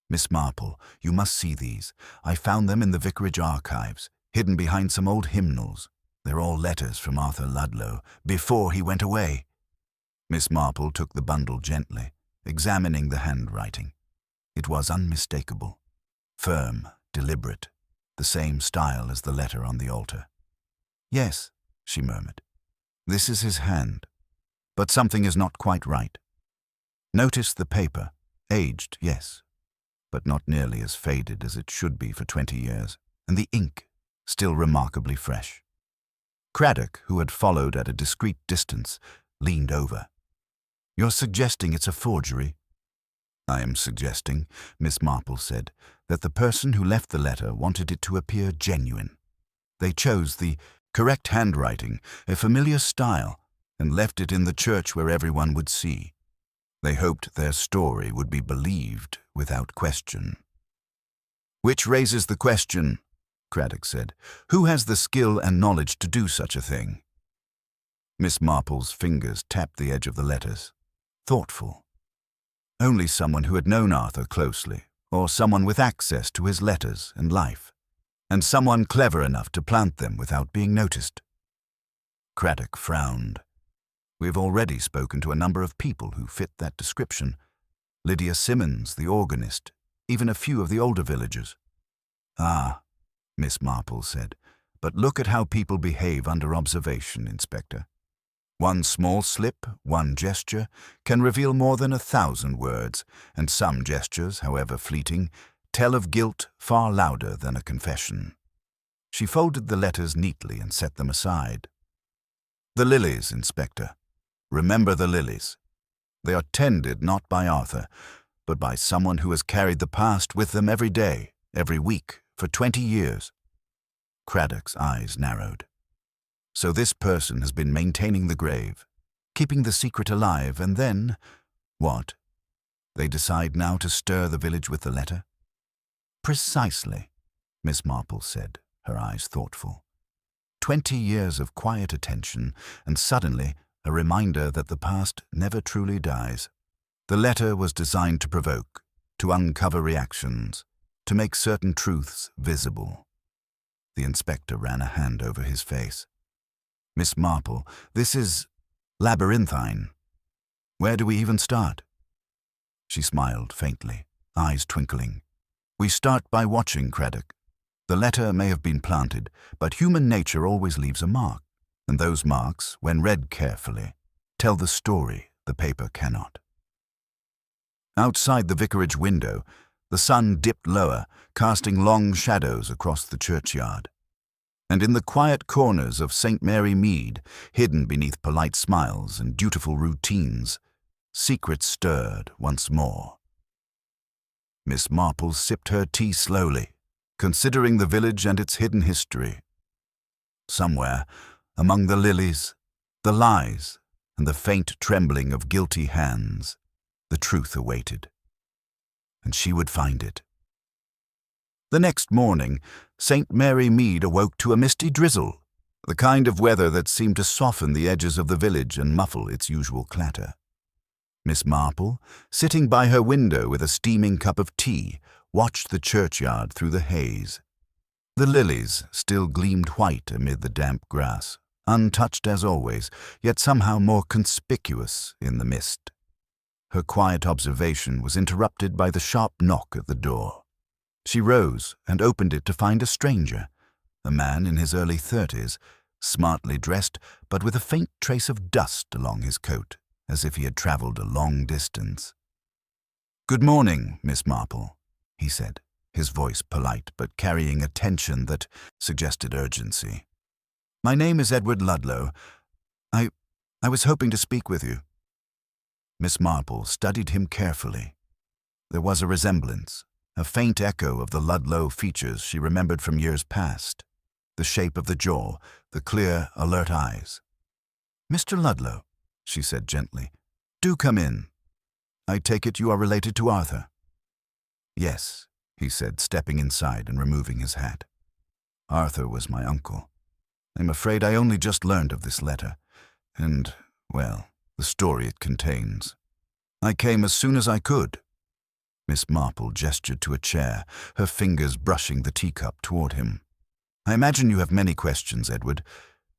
S1: "Miss Marple, you must see these. I found them in the vicarage archives, hidden behind some old hymnals. They're all letters from Arthur Ludlow, before he went away." Miss Marple took the bundle gently, examining the handwriting. It was unmistakable. Firm, deliberate, the same style as the letter on the altar. "Yes," she murmured. "This is his hand. But something is not quite right. Notice the paper. Aged, yes, but not nearly as faded as it should be for 20 years, and the ink still remarkably fresh." Craddock, who had followed at a discreet distance, leaned over. You're suggesting it's a forgery? I am suggesting, Miss Marple said, that the person who left the letter wanted it to appear genuine. They chose the correct handwriting, a familiar style, and left it in the church where everyone would see. They hoped their story would be believed without question. Which raises the question, Craddock said, who has the skill and knowledge to do such a thing? Miss Marple's fingers tapped the edge of the letters. Thoughtful. Only someone who had known Arthur closely, or someone with access to his letters and life, and someone clever enough to plant them without being noticed. Craddock frowned. We've already spoken to a number of people who fit that description. Lydia Simmons, the organist, even a few of the older villagers. Ah, Miss Marple said, but look at how people behave under observation, Inspector. One small slip, one gesture, can reveal more than 1,000 words, and some gestures, however fleeting, tell of guilt far louder than a confession. She folded the letters neatly and set them aside. The lilies, Inspector. Remember the lilies. They are tended not by Arthur, but by someone who has carried the past with them every day, every week, for 20 years. Craddock's eyes narrowed. So this person has been maintaining the grave, keeping the secret alive, and then, what? They decide now to stir the village with the letter? Precisely, Miss Marple said, her eyes thoughtful. 20 years of quiet attention, and suddenly a reminder that the past never truly dies. The letter was designed to provoke, to uncover reactions, to make certain truths visible. The inspector ran a hand over his face. Miss Marple, this is labyrinthine. Where do we even start? She smiled faintly, eyes twinkling. We start by watching, Craddock. The letter may have been planted, but human nature always leaves a mark, and those marks, when read carefully, tell the story the paper cannot. Outside the vicarage window, the sun dipped lower, casting long shadows across the churchyard. And in the quiet corners of St. Mary Mead, hidden beneath polite smiles and dutiful routines, secrets stirred once more. Miss Marple sipped her tea slowly, considering the village and its hidden history. Somewhere, among the lilies, the lies, and the faint trembling of guilty hands, the truth awaited. And she would find it. The next morning, St. Mary Mead awoke to a misty drizzle, the kind of weather that seemed to soften the edges of the village and muffle its usual clatter. Miss Marple, sitting by her window with a steaming cup of tea, watched the churchyard through the haze. The lilies still gleamed white amid the damp grass, untouched as always, yet somehow more conspicuous in the mist. Her quiet observation was interrupted by the sharp knock at the door. She rose and opened it to find a stranger, a man in his early 30s, smartly dressed but with a faint trace of dust along his coat, as if he had traveled a long distance. "Good morning, Miss Marple," he said, his voice polite but carrying a tension that suggested urgency. "My name is Edward Ludlow. I was hoping to speak with you." Miss Marple studied him carefully. There was a resemblance, a faint echo of the Ludlow features she remembered from years past, the shape of the jaw, the clear, alert eyes. "Mr. Ludlow," she said gently, "do come in. I take it you are related to Arthur?" "Yes," he said, stepping inside and removing his hat. "Arthur was my uncle. I'm afraid I only just learned of this letter, and, well, the story it contains. I came as soon as I could." Miss Marple gestured to a chair, her fingers brushing the teacup toward him. "I imagine you have many questions, Edward.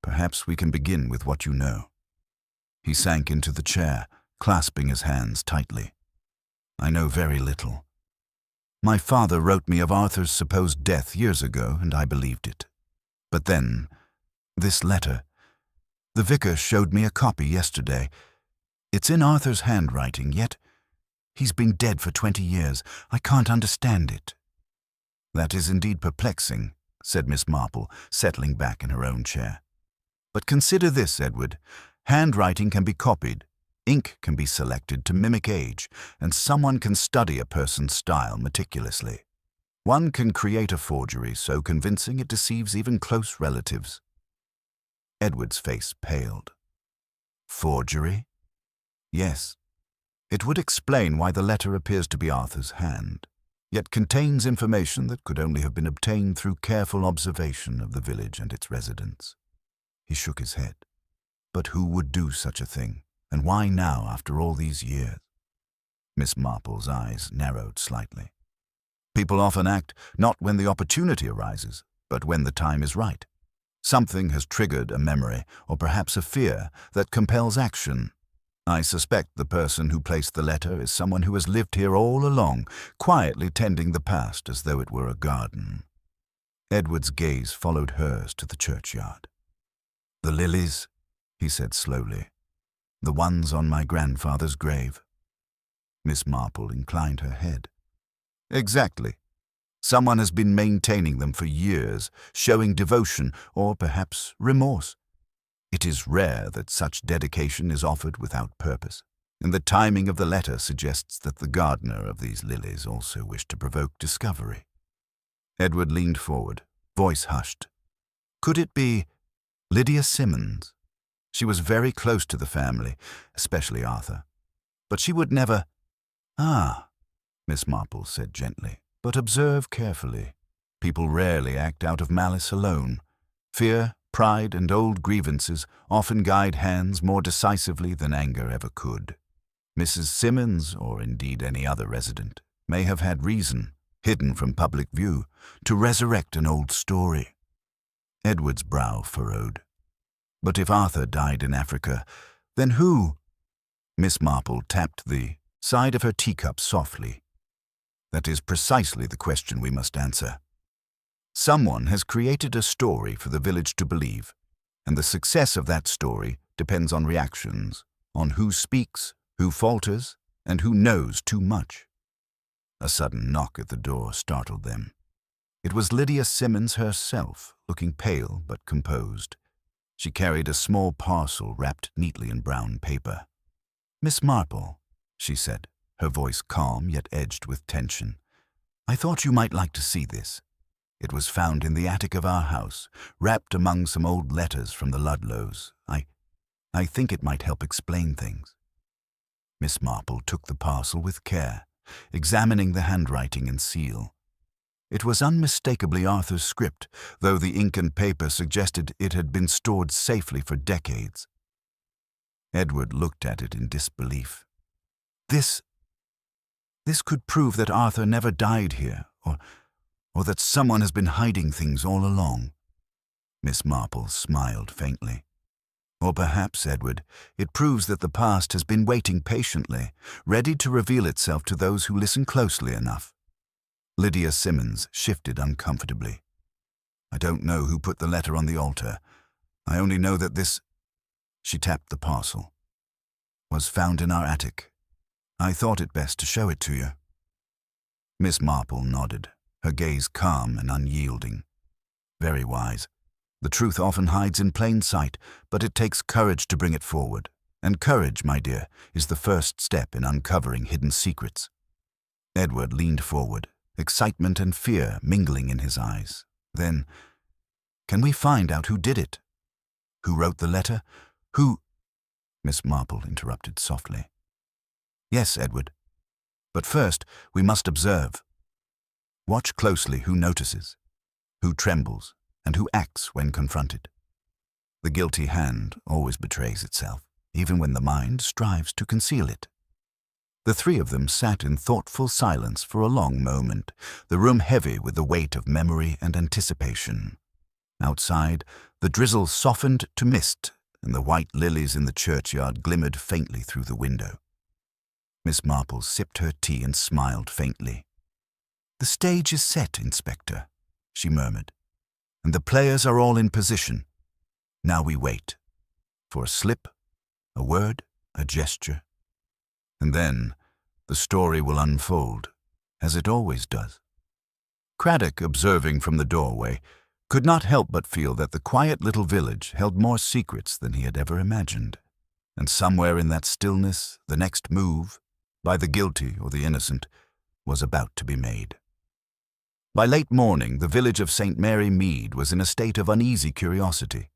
S1: Perhaps we can begin with what you know." He sank into the chair, clasping his hands tightly. "I know very little. My father wrote me of Arthur's supposed death years ago, and I believed it. But then, this letter. The vicar showed me a copy yesterday. It's in Arthur's handwriting, yet he's been dead for 20 years. I can't understand it." "That is indeed perplexing," said Miss Marple, settling back in her own chair. "But consider this, Edward. Handwriting can be copied. Ink can be selected to mimic age, and someone can study a person's style meticulously. One can create a forgery so convincing it deceives even close relatives. Edward's face paled. Forgery? Yes. It would explain why the letter appears to be Arthur's hand, yet contains information that could only have been obtained through careful observation of the village and its residents. He shook his head. But who would do such a thing, and why now after all these years? Miss Marple's eyes narrowed slightly. People often act not when the opportunity arises, but when the time is right. Something has triggered a memory, or perhaps a fear, that compels action. I suspect the person who placed the letter is someone who has lived here all along, quietly tending the past as though it were a garden. Edward's gaze followed hers to the churchyard. The lilies, he said slowly. The ones on my grandfather's grave. Miss Marple inclined her head. Exactly. Someone has been maintaining them for years, showing devotion or perhaps remorse. It is rare that such dedication is offered without purpose, and the timing of the letter suggests that the gardener of these lilies also wished to provoke discovery. Edward leaned forward, voice hushed. Could it be Lydia Simmons? She was very close to the family, especially Arthur. But she would never— Ah, Miss Marple said gently, but observe carefully. People rarely act out of malice alone. Fear, pride, and old grievances often guide hands more decisively than anger ever could. Mrs. Simmons, or indeed any other resident, may have had reason, hidden from public view, to resurrect an old story. Edward's brow furrowed. But if Arthur died in Africa, then who? Miss Marple tapped the side of her teacup softly. That is precisely the question we must answer. Someone has created a story for the village to believe, and the success of that story depends on reactions, on who speaks, who falters, and who knows too much. A sudden knock at the door startled them. It was Lydia Simmons herself, looking pale but composed. She carried a small parcel wrapped neatly in brown paper. Miss Marple, she said, her voice calm yet edged with tension. I thought you might like to see this. It was found in the attic of our house, wrapped among some old letters from the Ludlows. I think it might help explain things. Miss Marple took the parcel with care, examining the handwriting and seal. It was unmistakably Arthur's script, though the ink and paper suggested it had been stored safely for decades. Edward looked at it in disbelief. This could prove that Arthur never died here, or that someone has been hiding things all along. Miss Marple smiled faintly. Or perhaps, Edward, it proves that the past has been waiting patiently, ready to reveal itself to those who listen closely enough. Lydia Simmons shifted uncomfortably. I don't know who put the letter on the altar. I only know that this— She tapped the parcel. Was found in our attic. I thought it best to show it to you. Miss Marple nodded, her gaze calm and unyielding. Very wise. The truth often hides in plain sight, but it takes courage to bring it forward. And courage, my dear, is the first step in uncovering hidden secrets. Edward leaned forward, excitement and fear mingling in his eyes. Then, can we find out who did it? Who wrote the letter? Who— Miss Marple interrupted softly. Yes, Edward. But first, we must observe. Watch closely who notices, who trembles, and who acts when confronted. The guilty hand always betrays itself, even when the mind strives to conceal it. The three of them sat in thoughtful silence for a long moment, the room heavy with the weight of memory and anticipation. Outside, the drizzle softened to mist, and the white lilies in the churchyard glimmered faintly through the window. Miss Marple sipped her tea and smiled faintly. The stage is set, Inspector, she murmured, and the players are all in position. Now we wait. For a slip, a word, a gesture. And then the story will unfold, as it always does. Craddock, observing from the doorway, could not help but feel that the quiet little village held more secrets than he had ever imagined. And somewhere in that stillness, the next move, by the guilty or the innocent, was about to be made. By late morning, the village of St. Mary Mead was in a state of uneasy curiosity.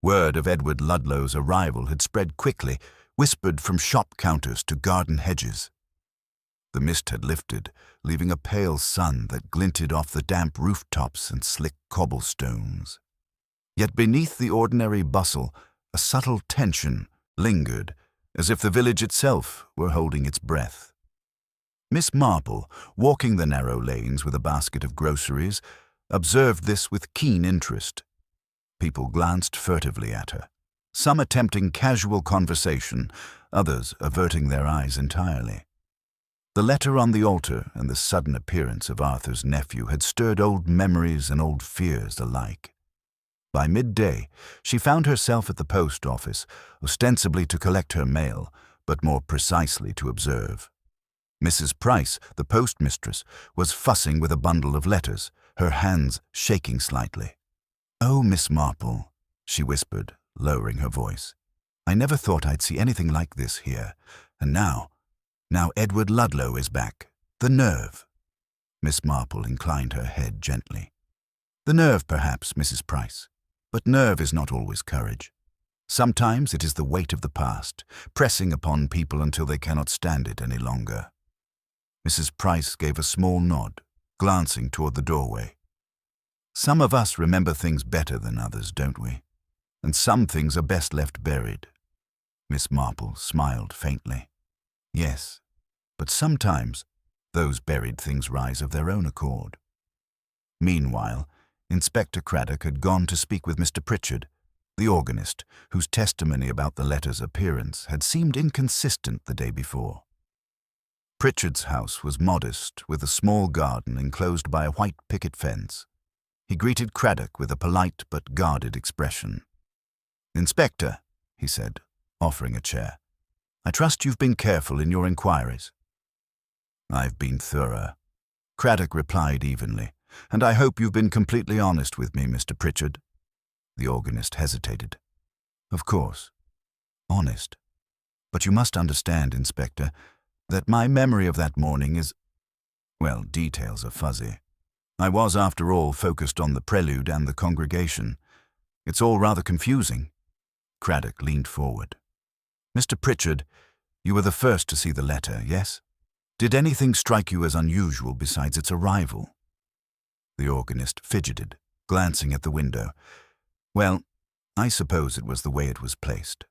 S1: Word of Edward Ludlow's arrival had spread quickly, whispered from shop counters to garden hedges. The mist had lifted, leaving a pale sun that glinted off the damp rooftops and slick cobblestones. Yet beneath the ordinary bustle, a subtle tension lingered, as if the village itself were holding its breath. Miss Marple, walking the narrow lanes with a basket of groceries, observed this with keen interest. People glanced furtively at her, some attempting casual conversation, others averting their eyes entirely. The letter on the altar and the sudden appearance of Arthur's nephew had stirred old memories and old fears alike. By midday, she found herself at the post office, ostensibly to collect her mail, but more precisely to observe. Mrs. Price, the postmistress, was fussing with a bundle of letters, her hands shaking slightly. "Oh, Miss Marple," she whispered, lowering her voice. "I never thought I'd see anything like this here. And now Edward Ludlow is back. The nerve." Miss Marple inclined her head gently. "The nerve, perhaps, Mrs. Price. But nerve is not always courage. Sometimes it is the weight of the past, pressing upon people until they cannot stand it any longer." Mrs. Price gave a small nod, glancing toward the doorway. "Some of us remember things better than others, don't we? And some things are best left buried." Miss Marple smiled faintly. "Yes, but sometimes those buried things rise of their own accord." Meanwhile, Inspector Craddock had gone to speak with Mr. Pritchard, the organist, whose testimony about the letter's appearance had seemed inconsistent the day before. Pritchard's house was modest, with a small garden enclosed by a white picket fence. He greeted Craddock with a polite but guarded expression. "Inspector," he said, offering a chair, "I trust you've been careful in your inquiries." "I've been thorough," Craddock replied evenly, "and I hope you've been completely honest with me, Mr. Pritchard." The organist hesitated. "Of course. Honest. But you must understand, Inspector, that my memory of that morning is, well, details are fuzzy. I was, after all, focused on the prelude and the congregation. It's all rather confusing." Craddock leaned forward. "Mr. Pritchard, you were the first to see the letter, yes? Did anything strike you as unusual besides its arrival?" The organist fidgeted, glancing at the window. "Well, I suppose it was the way it was placed.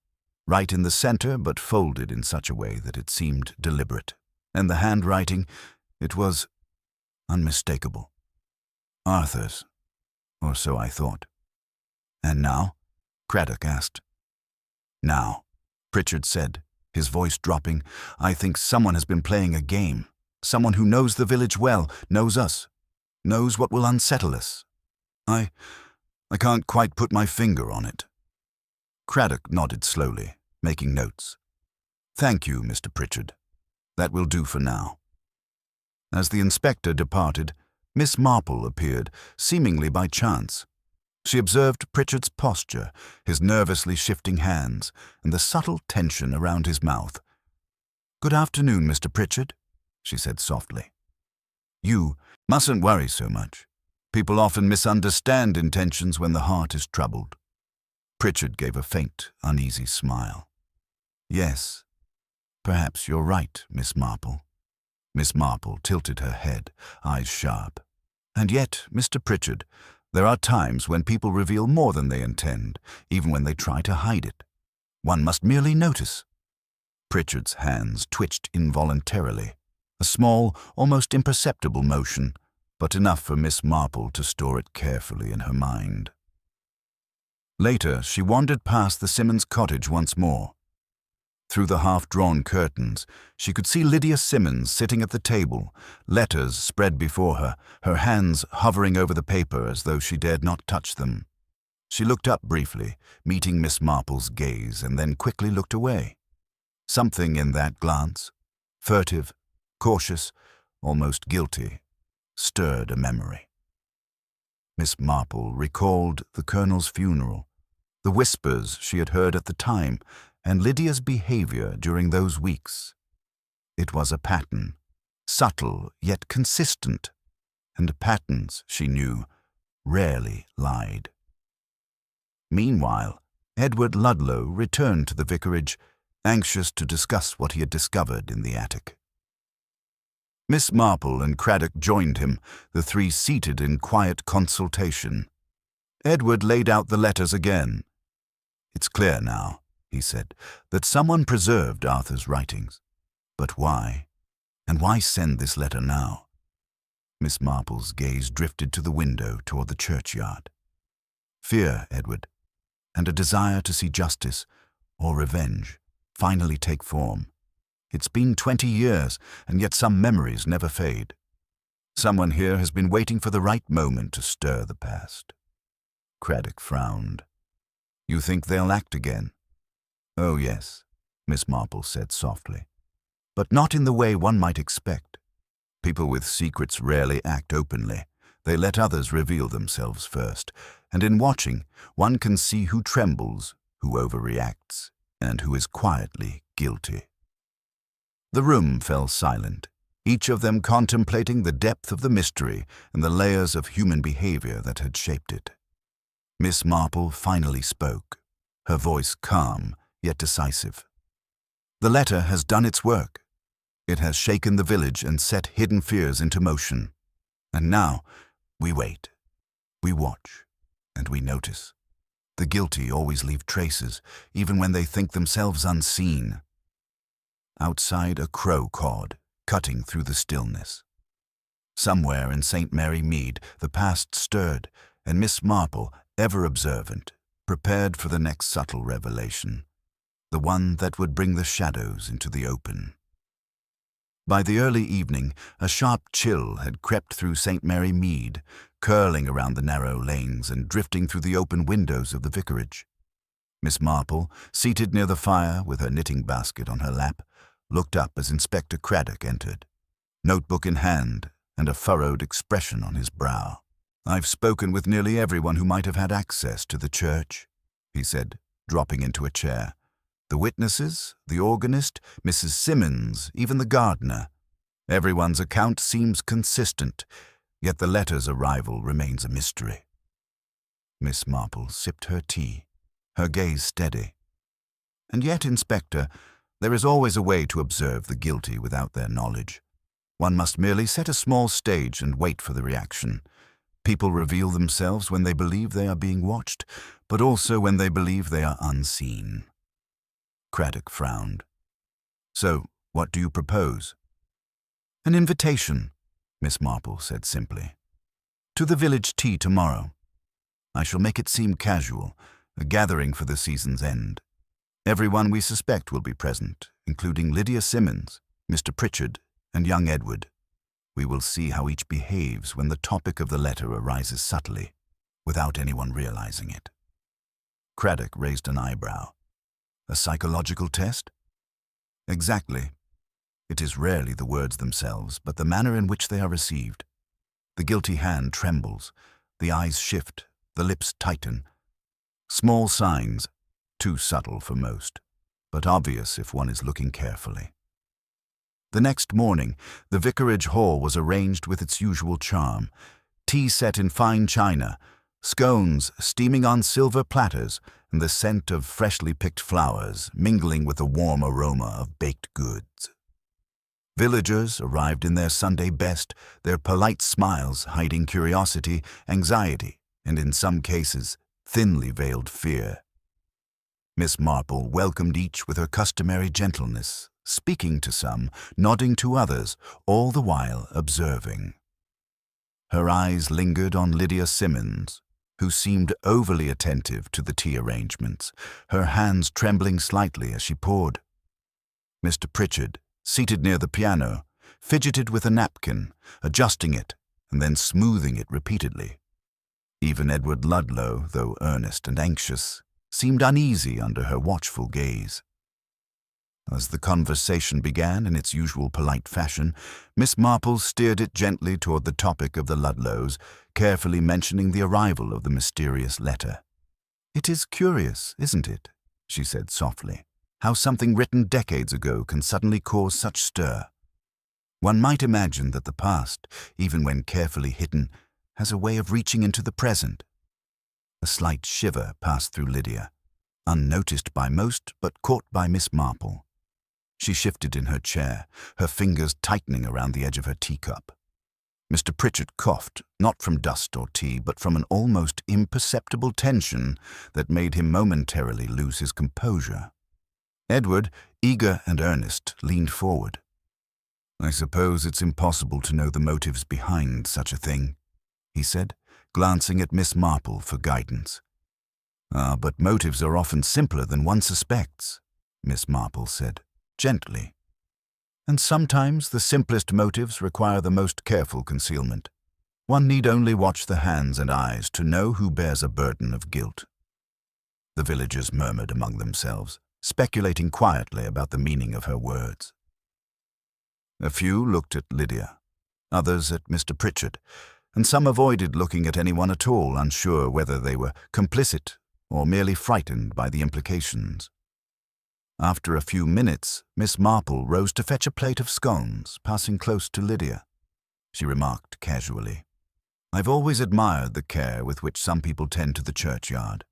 S1: Right in the center, but folded in such a way that it seemed deliberate. And the handwriting, it was unmistakable. Arthur's, or so I thought." "And now?" Craddock asked. "Now," Pritchard said, his voice dropping, "I think someone has been playing a game. Someone who knows the village well, knows us, knows what will unsettle us. I can't quite put my finger on it." Craddock nodded slowly, making notes. "Thank you, Mr. Pritchard. That will do for now." As the inspector departed, Miss Marple appeared, seemingly by chance. She observed Pritchard's posture, his nervously shifting hands, and the subtle tension around his mouth. "Good afternoon, Mr. Pritchard," she said softly. "You mustn't worry so much. People often misunderstand intentions when the heart is troubled." Pritchard gave a faint, uneasy smile. "Yes, perhaps you're right, Miss Marple." Miss Marple tilted her head, eyes sharp. "And yet, Mr. Pritchard, there are times when people reveal more than they intend, even when they try to hide it. One must merely notice." Pritchard's hands twitched involuntarily, a small, almost imperceptible motion, but enough for Miss Marple to store it carefully in her mind. Later, she wandered past the Simmons cottage once more. Through the half-drawn curtains, she could see Lydia Simmons sitting at the table, letters spread before her, her hands hovering over the paper as though she dared not touch them. She looked up briefly, meeting Miss Marple's gaze, and then quickly looked away. Something in that glance, furtive, cautious, almost guilty, stirred a memory. Miss Marple recalled the Colonel's funeral, the whispers she had heard at the time, and Lydia's behavior during those weeks. It was a pattern, subtle yet consistent, and patterns, she knew, rarely lied. Meanwhile, Edward Ludlow returned to the vicarage, anxious to discuss what he had discovered in the attic. Miss Marple and Craddock joined him, the three seated in quiet consultation. Edward laid out the letters again. "It's clear now," he said, "that someone preserved Arthur's writings. But why? And why send this letter now?" Miss Marple's gaze drifted to the window toward the churchyard. "Fear, Edward, and a desire to see justice, or revenge, finally take form. It's been 20 years, and yet some memories never fade. Someone here has been waiting for the right moment to stir the past." Craddock frowned. "You think they'll act again?" "Oh, yes," Miss Marple said softly. "But not in the way one might expect. People with secrets rarely act openly. They let others reveal themselves first, and in watching, one can see who trembles, who overreacts, and who is quietly guilty." The room fell silent, each of them contemplating the depth of the mystery and the layers of human behavior that had shaped it. Miss Marple finally spoke, her voice calm yet decisive. "The letter has done its work. It has shaken the village and set hidden fears into motion. And now, we wait, we watch, and we notice. The guilty always leave traces, even when they think themselves unseen." Outside, a crow cawed, cutting through the stillness. Somewhere in St. Mary Mead, the past stirred, and Miss Marple, ever observant, prepared for the next subtle revelation, the one that would bring the shadows into the open. By the early evening, a sharp chill had crept through St. Mary Mead, curling around the narrow lanes and drifting through the open windows of the vicarage. Miss Marple, seated near the fire with her knitting basket on her lap, looked up as Inspector Craddock entered, notebook in hand and a furrowed expression on his brow. "I've spoken with nearly everyone who might have had access to the church," he said, dropping into a chair. "The witnesses, the organist, Mrs. Simmons, even the gardener. Everyone's account seems consistent, yet the letter's arrival remains a mystery." Miss Marple sipped her tea, her gaze steady. "And yet, Inspector, there is always a way to observe the guilty without their knowledge. One must merely set a small stage and wait for the reaction. People reveal themselves when they believe they are being watched, but also when they believe they are unseen." Craddock frowned. "So, what do you propose?" "An invitation," Miss Marple said simply. "To the village tea tomorrow. I shall make it seem casual, a gathering for the season's end. Everyone we suspect will be present, including Lydia Simmons, Mr. Pritchard, and young Edward. We will see how each behaves when the topic of the letter arises subtly, without anyone realizing it." Craddock raised an eyebrow. "A psychological test?" "Exactly. It is rarely the words themselves, but the manner in which they are received. The guilty hand trembles, the eyes shift, the lips tighten. Small signs, too subtle for most, but obvious if one is looking carefully." The next morning, the vicarage hall was arranged with its usual charm. Tea set in fine china, scones steaming on silver platters, and the scent of freshly picked flowers mingling with the warm aroma of baked goods. Villagers arrived in their Sunday best, their polite smiles hiding curiosity, anxiety, and in some cases, thinly veiled fear. Miss Marple welcomed each with her customary gentleness, speaking to some, nodding to others, all the while observing. Her eyes lingered on Lydia Simmons, who seemed overly attentive to the tea arrangements, her hands trembling slightly as she poured. Mr. Pritchard, seated near the piano, fidgeted with a napkin, adjusting it and then smoothing it repeatedly. Even Edward Ludlow, though earnest and anxious, seemed uneasy under her watchful gaze. As the conversation began in its usual polite fashion, Miss Marple steered it gently toward the topic of the Ludlows, carefully mentioning the arrival of the mysterious letter. "It is curious, isn't it?" she said softly. how something written decades ago can suddenly cause such stir. One might imagine that the past, even when carefully hidden, has a way of reaching into the present. A slight shiver passed through Lydia, unnoticed by most but caught by Miss Marple. She shifted in her chair, her fingers tightening around the edge of her teacup. Mr. Pritchard coughed, not from dust or tea, but from an almost imperceptible tension that made him momentarily lose his composure. Edward, eager and earnest, leaned forward. "I suppose it's impossible to know the motives behind such a thing," he said, glancing at Miss Marple for guidance. But motives are often simpler than one suspects," Miss Marple said, gently. "And sometimes the simplest motives require the most careful concealment. One need only watch the hands and eyes to know who bears a burden of guilt." The villagers murmured among themselves, speculating quietly about the meaning of her words. A few looked at Lydia, others at Mr. Pritchard, and some avoided looking at anyone at all, unsure whether they were complicit or merely frightened by the implications. After a few minutes, Miss Marple rose to fetch a plate of scones, passing close to Lydia. She remarked casually, "I've always admired the care with which some people tend to the churchyard.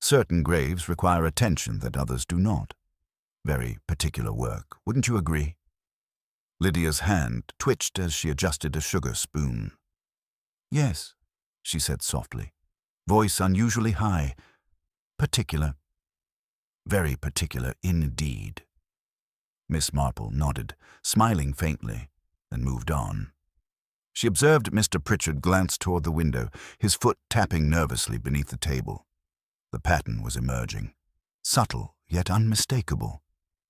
S1: Certain graves require attention that others do not. Very particular work, wouldn't you agree?" Lydia's hand twitched as she adjusted a sugar spoon. "Yes," she said softly, voice unusually high. "Particular. Very particular indeed." Miss Marple nodded, smiling faintly, and moved on. She observed Mr. Pritchard glance toward the window, his foot tapping nervously beneath the table. The pattern was emerging, subtle yet unmistakable,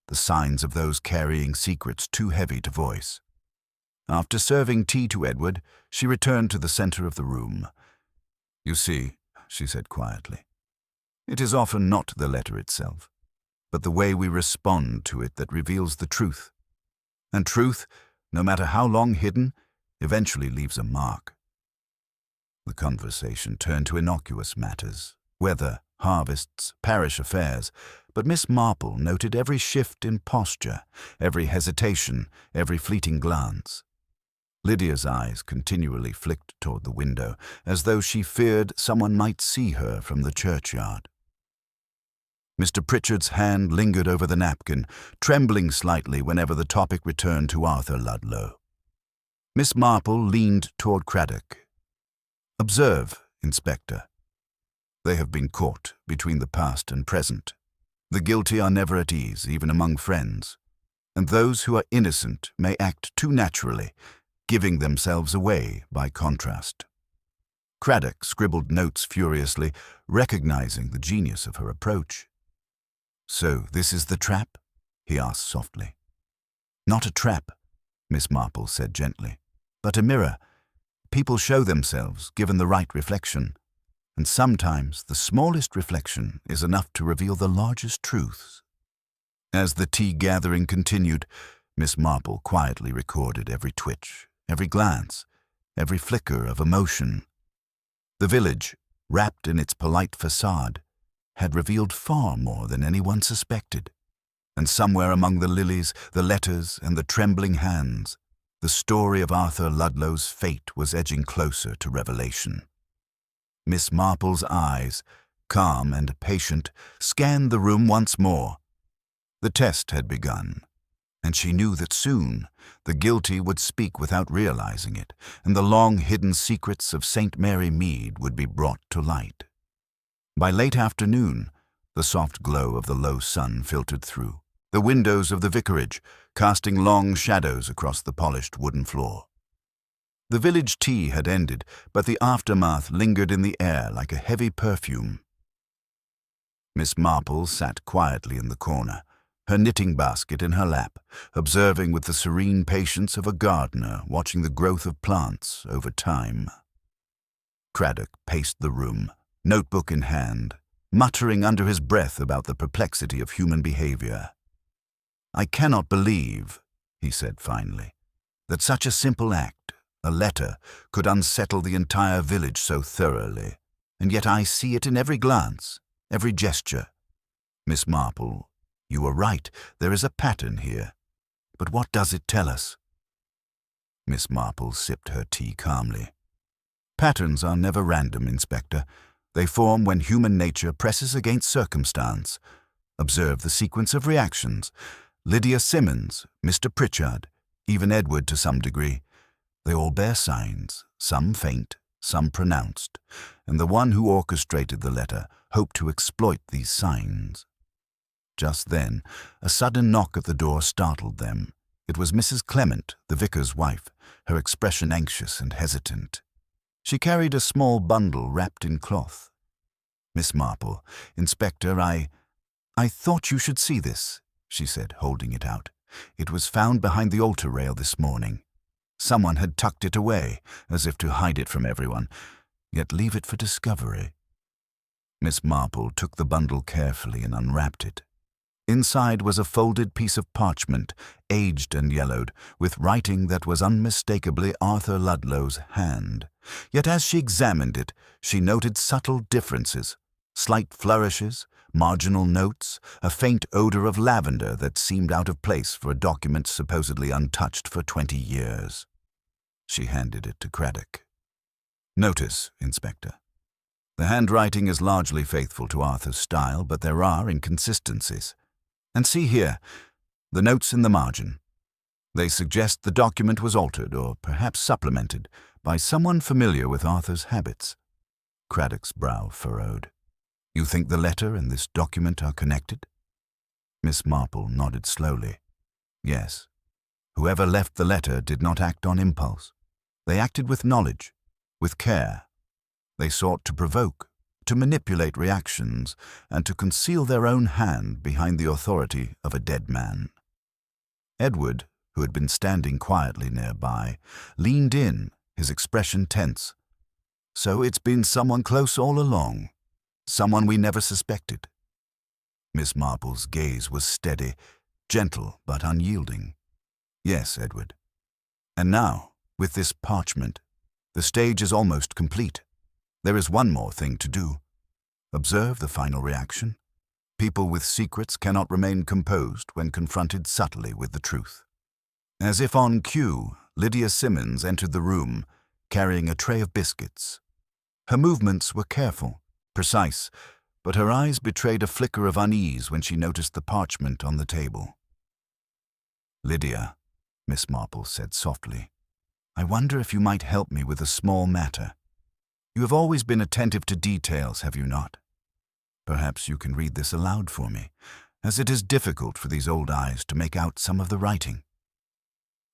S1: the signs of those carrying secrets too heavy to voice. After serving tea to Edward, she returned to the center of the room. "You see," she said quietly, "it is often not the letter itself, but the way we respond to it that reveals the truth. And truth, no matter how long hidden, eventually leaves a mark." The conversation turned to innocuous matters, weather, harvests, parish affairs, but Miss Marple noted every shift in posture, every hesitation, every fleeting glance. Lydia's eyes continually flicked toward the window, as though she feared someone might see her from the churchyard. Mr. Pritchard's hand lingered over the napkin, trembling slightly whenever the topic returned to Arthur Ludlow. Miss Marple leaned toward Craddock. "Observe, Inspector. They have been caught between the past and present. The guilty are never at ease, even among friends, and those who are innocent may act too naturally, giving themselves away by contrast." Craddock scribbled notes furiously, recognizing the genius of her approach. "So this is the trap?" he asked softly. "Not a trap," Miss Marple said gently, "but a mirror. People show themselves, given the right reflection, and sometimes the smallest reflection is enough to reveal the largest truths." As the tea gathering continued, Miss Marple quietly recorded every twitch, every glance, every flicker of emotion. The village, wrapped in its polite facade, had revealed far more than anyone suspected, and somewhere among the lilies, the letters, and the trembling hands, the story of Arthur Ludlow's fate was edging closer to revelation. Miss Marple's eyes, calm and patient, scanned the room once more. The test had begun, and she knew that soon the guilty would speak without realizing it, and the long-hidden secrets of St. Mary Mead would be brought to light. By late afternoon, the soft glow of the low sun filtered through the windows of the vicarage, casting long shadows across the polished wooden floor. The village tea had ended, but the aftermath lingered in the air like a heavy perfume. Miss Marple sat quietly in the corner, her knitting basket in her lap, observing with the serene patience of a gardener watching the growth of plants over time. Craddock paced the room, notebook in hand, muttering under his breath about the perplexity of human behavior. "I cannot believe," he said finally, "that such a simple act, a letter, could unsettle the entire village so thoroughly, and yet I see it in every glance, every gesture." Miss Marple You were right, there is a pattern here. But what does it tell us? Miss Marple sipped her tea calmly. Patterns are never random, Inspector. They form when human nature presses against circumstance. Observe the sequence of reactions. Lydia Simmons, Mr. Pritchard, even Edward to some degree. They all bear signs, some faint, some pronounced, and the one who orchestrated the letter hoped to exploit these signs. Just then, a sudden knock at the door startled them. It was Mrs. Clement, the vicar's wife, her expression anxious and hesitant. She carried a small bundle wrapped in cloth. Miss Marple, Inspector, I thought you should see this, she said, holding it out. It was found behind the altar rail this morning. Someone had tucked it away, as if to hide it from everyone, yet leave it for discovery. Miss Marple took the bundle carefully and unwrapped it. Inside was a folded piece of parchment, aged and yellowed, with writing that was unmistakably Arthur Ludlow's hand. Yet as she examined it, she noted subtle differences, slight flourishes, marginal notes, a faint odor of lavender that seemed out of place for a document supposedly untouched for 20 years. She handed it to Craddock. Notice, Inspector. The handwriting is largely faithful to Arthur's style, but there are inconsistencies. And see here, the notes in the margin. They suggest the document was altered, or perhaps supplemented, by someone familiar with Arthur's habits. Craddock's brow furrowed. You think the letter and this document are connected? Miss Marple nodded slowly. Yes. Whoever left the letter did not act on impulse. They acted with knowledge, with care. They sought to provoke, to manipulate reactions, and to conceal their own hand behind the authority of a dead man. Edward, who had been standing quietly nearby, leaned in, his expression tense. So it's been someone close all along, someone we never suspected. Miss Marple's gaze was steady, gentle but unyielding. Yes, Edward. And now, with this parchment, the stage is almost complete. There is one more thing to do. Observe the final reaction. People with secrets cannot remain composed when confronted subtly with the truth. As if on cue, Lydia Simmons entered the room, carrying a tray of biscuits. Her movements were careful, precise, but her eyes betrayed a flicker of unease when she noticed the parchment on the table. Lydia, Miss Marple said softly, I wonder if you might help me with a small matter. You have always been attentive to details, have you not? Perhaps you can read this aloud for me, as it is difficult for these old eyes to make out some of the writing.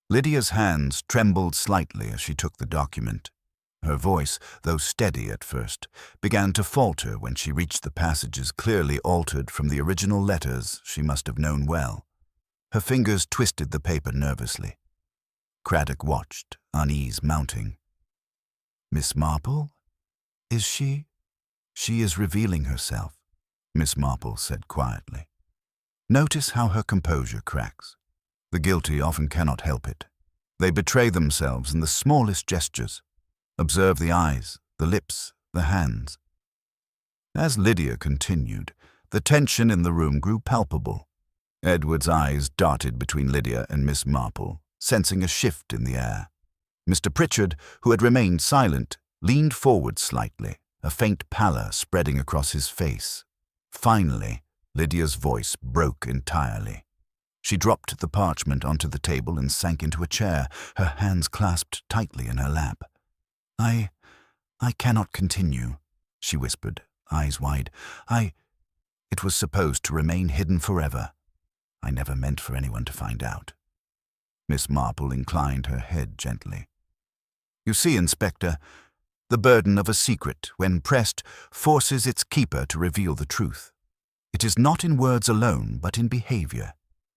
S1: Lydia's hands trembled slightly as she took the document. Her voice, though steady at first, began to falter when she reached the passages clearly altered from the original letters she must have known well. Her fingers twisted the paper nervously. Craddock watched, unease mounting. Miss Marple? Is she? She is revealing herself, Miss Marple said quietly. Notice how her composure cracks. The guilty often cannot help it. They betray themselves in the smallest gestures. Observe the eyes, the lips, the hands. As Lydia continued, the tension in the room grew palpable. Edward's eyes darted between Lydia and Miss Marple, sensing a shift in the air. Mr. Pritchard, who had remained silent, leaned forward slightly, a faint pallor spreading across his face. Finally, Lydia's voice broke entirely. She dropped the parchment onto the table and sank into a chair, her hands clasped tightly in her lap. I cannot continue, she whispered, eyes wide. It was supposed to remain hidden forever. I never meant for anyone to find out. Miss Marple inclined her head gently. You see, Inspector, the burden of a secret, when pressed, forces its keeper to reveal the truth. It is not in words alone, but in behavior,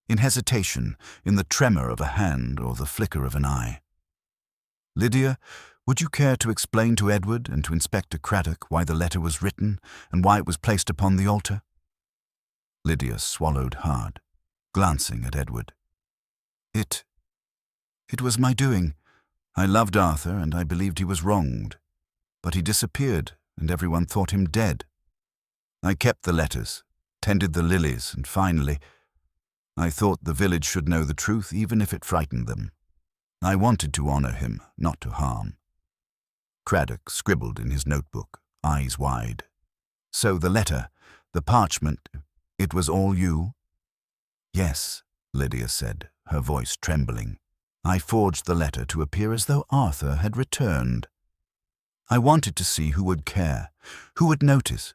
S1: in hesitation, in the tremor of a hand or the flicker of an eye. Lydia, would you care to explain to Edward and to Inspector Craddock why the letter was written and why it was placed upon the altar? Lydia swallowed hard, glancing at Edward. It was my doing. I loved Arthur and I believed he was wronged. But he disappeared and everyone thought him dead. I kept the letters, tended the lilies, and finally, I thought the village should know the truth even if it frightened them. I wanted to honor him, not to harm. Craddock scribbled in his notebook, eyes wide. So the letter, the parchment, it was all you? Yes, Lydia said, her voice trembling. I forged the letter to appear as though Arthur had returned. I wanted to see who would care, who would notice,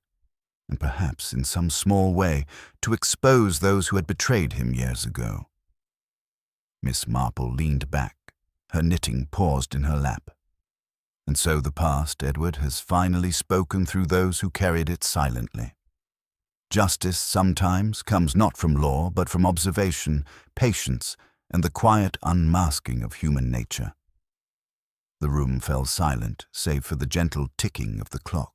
S1: and perhaps in some small way to expose those who had betrayed him years ago. Miss Marple leaned back, her knitting paused in her lap. And so the past, Edward, has finally spoken through those who carried it silently. Justice sometimes comes not from law, but from observation, patience, and the quiet unmasking of human nature. The room fell silent, save for the gentle ticking of the clock.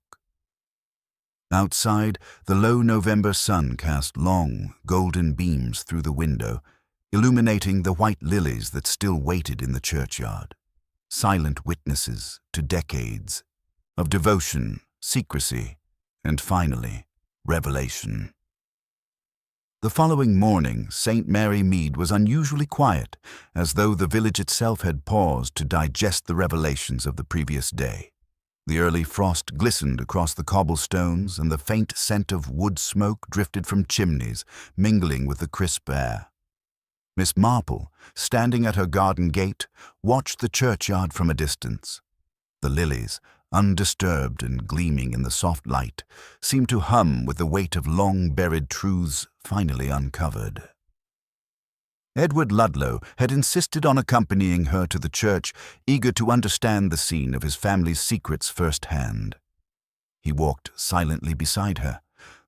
S1: Outside, the low November sun cast long, golden beams through the window, illuminating the white lilies that still waited in the churchyard, silent witnesses to decades of devotion, secrecy, and finally, revelation. The following morning, St. Mary Mead was unusually quiet, as though the village itself had paused to digest the revelations of the previous day. The early frost glistened across the cobblestones, and the faint scent of wood smoke drifted from chimneys, mingling with the crisp air. Miss Marple, standing at her garden gate, watched the churchyard from a distance. The lilies, undisturbed and gleaming in the soft light, seemed to hum with the weight of long-buried truths finally uncovered. Edward Ludlow had insisted on accompanying her to the church, eager to understand the scene of his family's secrets firsthand. He walked silently beside her,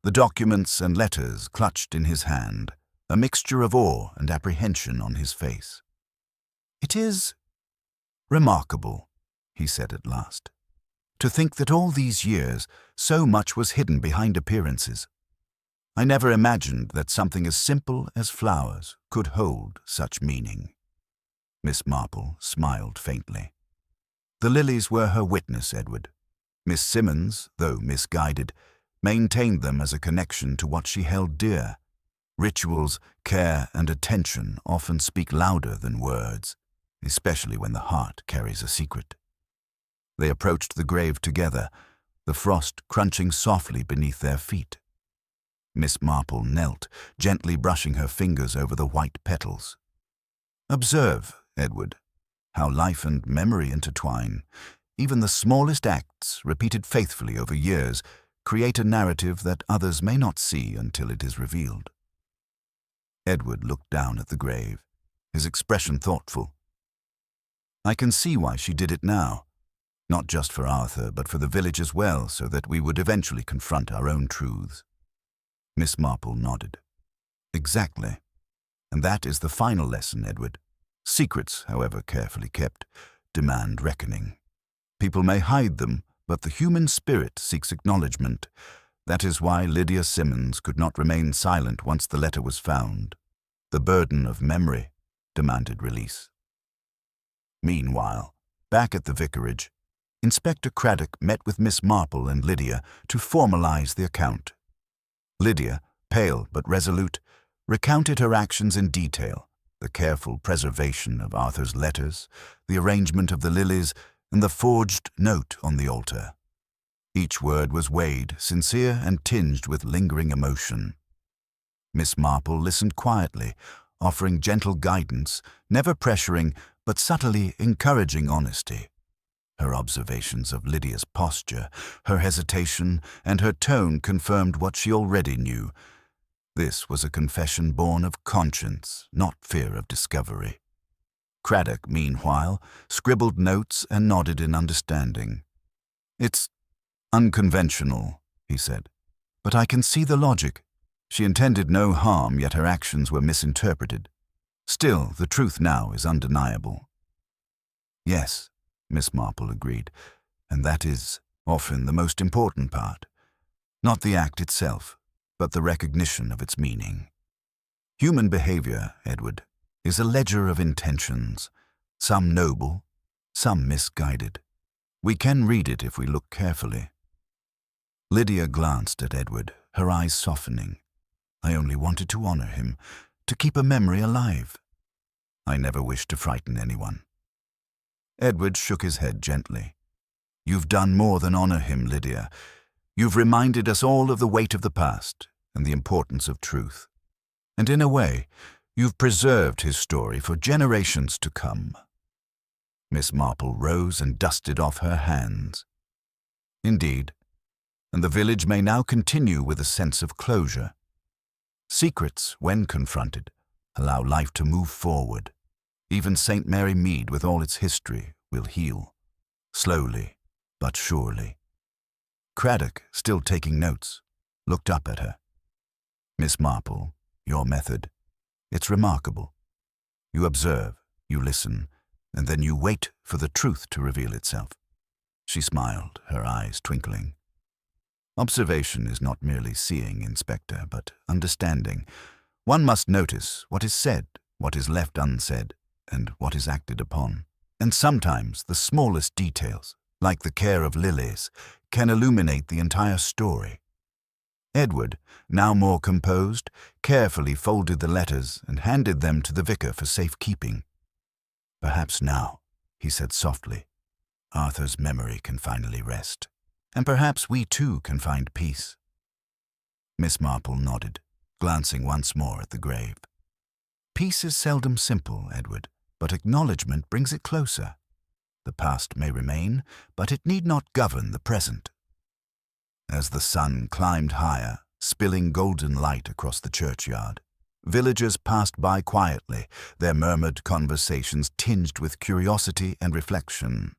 S1: the documents and letters clutched in his hand, a mixture of awe and apprehension on his face. "It is remarkable," he said at last, "to think that all these years so much was hidden behind appearances. I never imagined that something as simple as flowers could hold such meaning." Miss Marple smiled faintly. The lilies were her witness, Edward. Miss Simmons, though misguided, maintained them as a connection to what she held dear. Rituals, care, and attention often speak louder than words, especially when the heart carries a secret. They approached the grave together, the frost crunching softly beneath their feet. Miss Marple knelt, gently brushing her fingers over the white petals. "Observe, Edward, how life and memory intertwine. Even the smallest acts, repeated faithfully over years, create a narrative that others may not see until it is revealed." Edward looked down at the grave, his expression thoughtful. "I can see why she did it now. Not just for Arthur, but for the village as well, so that we would eventually confront our own truths." Miss Marple nodded. "Exactly. And that is the final lesson, Edward. Secrets, however carefully kept, demand reckoning. People may hide them, but the human spirit seeks acknowledgement. That is why Lydia Simmons could not remain silent once the letter was found. The burden of memory demanded release." Meanwhile, back at the vicarage, Inspector Craddock met with Miss Marple and Lydia to formalize the account. Lydia, pale but resolute, recounted her actions in detail, the careful preservation of Arthur's letters, the arrangement of the lilies, and the forged note on the altar. Each word was weighed, sincere and tinged with lingering emotion. Miss Marple listened quietly, offering gentle guidance, never pressuring, but subtly encouraging honesty. Her observations of Lydia's posture, her hesitation, and her tone confirmed what she already knew. This was a confession born of conscience, not fear of discovery. Craddock, meanwhile, scribbled notes and nodded in understanding. "It's unconventional," he said, "but I can see the logic. She intended no harm, yet her actions were misinterpreted. Still, the truth now is undeniable." "Yes," Miss Marple agreed, "and that is often the most important part. Not the act itself, but the recognition of its meaning. Human behavior, Edward, is a ledger of intentions, some noble, some misguided. We can read it if we look carefully." Lydia glanced at Edward, her eyes softening. "I only wanted to honor him, to keep a memory alive. I never wished to frighten anyone. Edward shook his head gently. You've done more than honor him, Lydia. You've reminded us all of the weight of the past and the importance of truth. And in a way, you've preserved his story for generations to come. Miss Marple rose and dusted off her hands. Indeed, and the village may now continue with a sense of closure. Secrets, when confronted, allow life to move forward. Even St. Mary Mead, with all its history, will heal, slowly but surely. Craddock, still taking notes, looked up at her. Miss Marple, your method, it's remarkable. You observe, you listen, and then you wait for the truth to reveal itself. She smiled, her eyes twinkling. Observation is not merely seeing, Inspector, but understanding. One must notice what is said, what is left unsaid, and what is acted upon. And sometimes the smallest details, like the care of lilies, can illuminate the entire story. Edward, now more composed, carefully folded the letters and handed them to the vicar for safekeeping. Perhaps now, he said softly, Arthur's memory can finally rest, and perhaps we too can find peace. Miss Marple nodded, glancing once more at the grave. Peace is seldom simple, Edward, but acknowledgement brings it closer. The past may remain, but it need not govern the present. As the sun climbed higher, spilling golden light across the churchyard, villagers passed by quietly, their murmured conversations tinged with curiosity and reflection.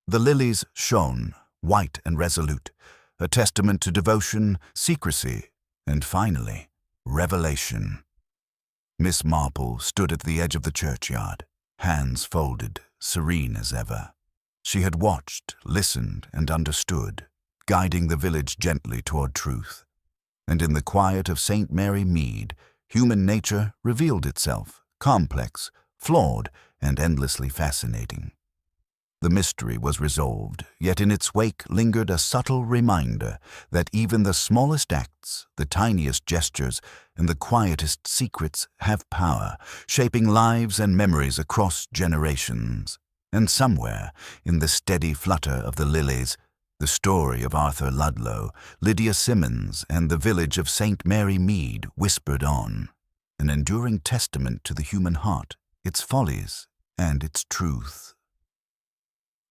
S1: The lilies shone, white and resolute, a testament to devotion, secrecy, and finally, revelation. Miss Marple stood at the edge of the churchyard, hands folded, serene as ever. She had watched, listened, and understood, guiding the village gently toward truth. And in the quiet of St. Mary Mead, human nature revealed itself, complex, flawed, and endlessly fascinating. The mystery was resolved, yet in its wake lingered a subtle reminder that even the smallest acts, the tiniest gestures, and the quietest secrets have power, shaping lives and memories across generations. And somewhere, in the steady flutter of the lilies, the story of Arthur Ludlow, Lydia Simmons, and the village of St. Mary Mead whispered on, an enduring testament to the human heart, its follies, and its truth.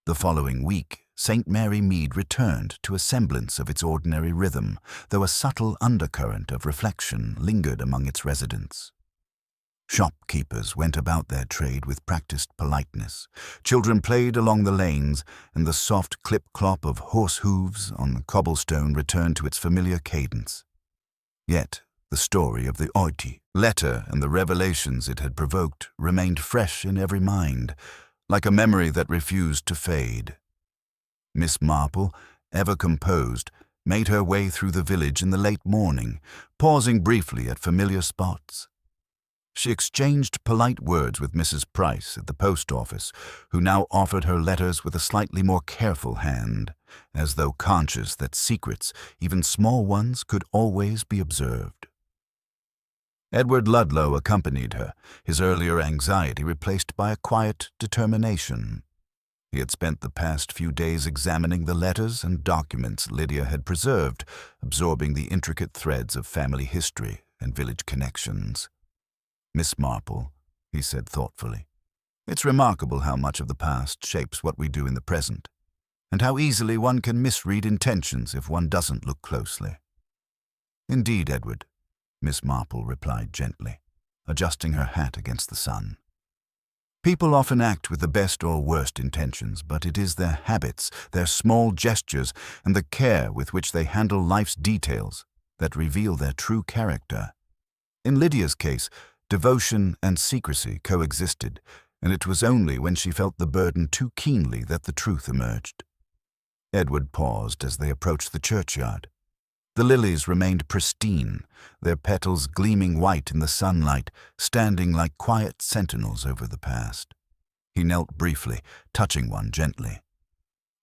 S1: The following week, St. Mary Mead returned to a semblance of its ordinary rhythm, though a subtle undercurrent of reflection lingered among its residents. Shopkeepers went about their trade with practiced politeness. Children played along the lanes, and the soft clip-clop of horse hooves on the cobblestone returned to its familiar cadence. Yet, the story of the Oiti letter and the revelations it had provoked remained fresh in every mind, like a memory that refused to fade. Miss Marple, ever composed, made her way through the village in the late morning, pausing briefly at familiar spots. She exchanged polite words with Mrs. Price at the post office, who now offered her letters with a slightly more careful hand, as though conscious that secrets, even small ones, could always be observed. Edward Ludlow accompanied her, his earlier anxiety replaced by a quiet determination. He had spent the past few days examining the letters and documents Lydia had preserved, absorbing the intricate threads of family history and village connections. Miss Marple, he said thoughtfully, it's remarkable how much of the past shapes what we do in the present, and how easily one can misread intentions if one doesn't look closely. Indeed, Edward, Miss Marple replied gently, adjusting her hat against the sun. People often act with the best or worst intentions, but it is their habits, their small gestures, and the care with which they handle life's details that reveal their true character. In Lydia's case, devotion and secrecy coexisted, and it was only when she felt the burden too keenly that the truth emerged. Edward paused as they approached the churchyard. The lilies remained pristine, their petals gleaming white in the sunlight, standing like quiet sentinels over the past. He knelt briefly, touching one gently.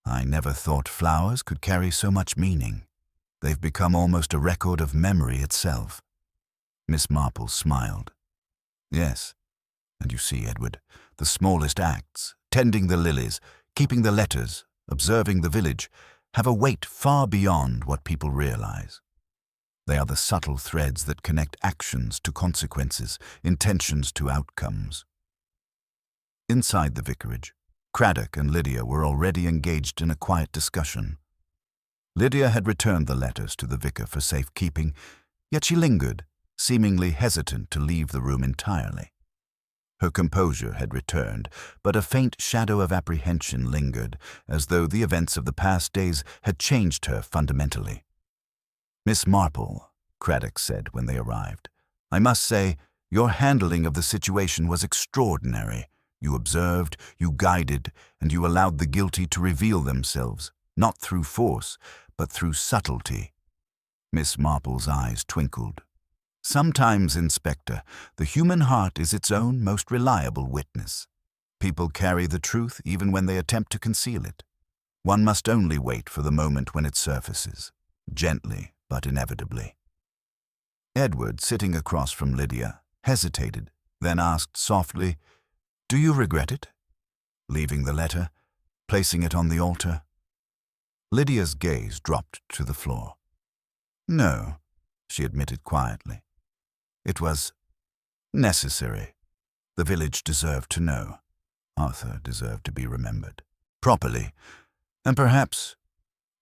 S1: I never thought flowers could carry so much meaning. They've become almost a record of memory itself. Miss Marple smiled. Yes, and you see, Edward, the smallest acts, tending the lilies, keeping the letters, observing the village, have a weight far beyond what people realize. They are the subtle threads that connect actions to consequences, intentions to outcomes. Inside the vicarage, Craddock and Lydia were already engaged in a quiet discussion. Lydia had returned the letters to the vicar for safekeeping, yet she lingered, seemingly hesitant to leave the room entirely. Her composure had returned, but a faint shadow of apprehension lingered, as though the events of the past days had changed her fundamentally. "Miss Marple," Craddock said when they arrived, "I must say, your handling of the situation was extraordinary. You observed, you guided, and you allowed the guilty to reveal themselves, not through force, but through subtlety." Miss Marple's eyes twinkled. "Sometimes, Inspector, the human heart is its own most reliable witness. People carry the truth even when they attempt to conceal it. One must only wait for the moment when it surfaces, gently but inevitably." Edward, sitting across from Lydia, hesitated, then asked softly, "Do you regret it? Leaving the letter, placing it on the altar?" Lydia's gaze dropped to the floor. "No," she admitted quietly. "It was necessary. The village deserved to know. Arthur deserved to be remembered. Properly. And perhaps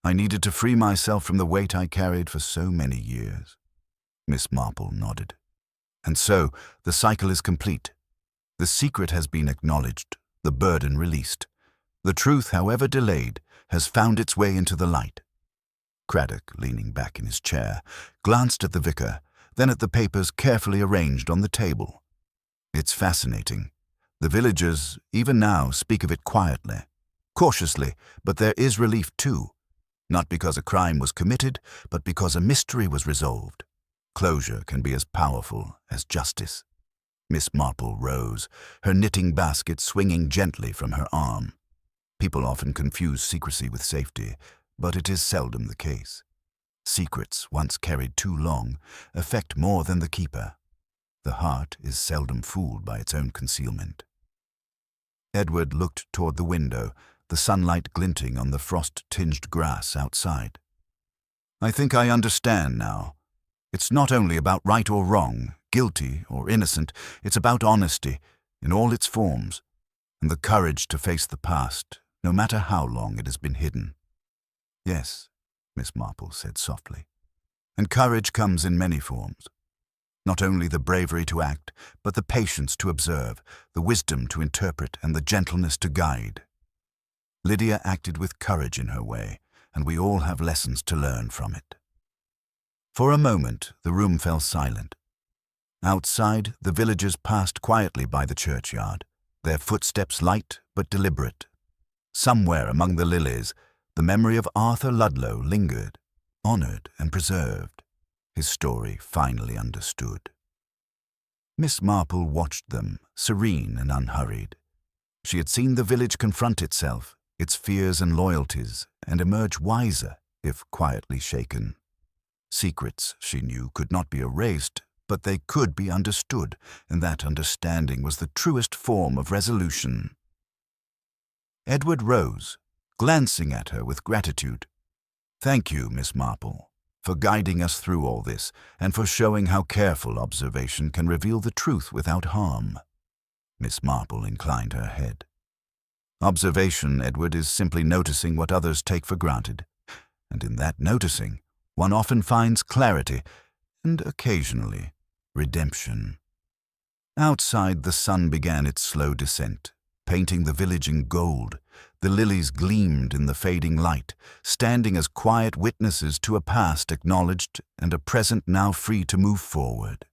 S1: I needed to free myself from the weight I carried for so many years." Miss Marple nodded. "And so, the cycle is complete. The secret has been acknowledged, the burden released. The truth, however delayed, has found its way into the light." Craddock, leaning back in his chair, glanced at the vicar, then at the papers carefully arranged on the table. "It's fascinating. The villagers, even now, speak of it quietly, cautiously, but there is relief too. Not because a crime was committed, but because a mystery was resolved. Closure can be as powerful as justice." Miss Marple rose, her knitting basket swinging gently from her arm. People often confuse secrecy with safety, but it is seldom the case. Secrets, once carried too long, affect more than the keeper. The heart is seldom fooled by its own concealment. Edward looked toward the window, the sunlight glinting on the frost-tinged grass outside. "I think I understand now. It's not only about right or wrong, guilty or innocent, it's about honesty in all its forms, and the courage to face the past, no matter how long it has been hidden." "Yes," Miss Marple said softly, "and courage comes in many forms. Not only the bravery to act, but the patience to observe, the wisdom to interpret, and the gentleness to guide. Lydia acted with courage in her way, and we all have lessons to learn from it." For a moment, the room fell silent. Outside, the villagers passed quietly by the churchyard, their footsteps light but deliberate. Somewhere among the lilies, the memory of Arthur Ludlow lingered, honored and preserved, his story finally understood. Miss Marple watched them, serene and unhurried. She had seen the village confront itself, its fears and loyalties, and emerge wiser, if quietly shaken. Secrets, she knew, could not be erased, but they could be understood, and that understanding was the truest form of resolution. Edward rose, glancing at her with gratitude. "Thank you, Miss Marple, for guiding us through all this, and for showing how careful observation can reveal the truth without harm." Miss Marple inclined her head. "Observation, Edward, is simply noticing what others take for granted, and in that noticing, one often finds clarity, and occasionally, redemption." Outside, the sun began its slow descent, painting the village in gold. The lilies gleamed in the fading light, standing as quiet witnesses to a past acknowledged and a present now free to move forward.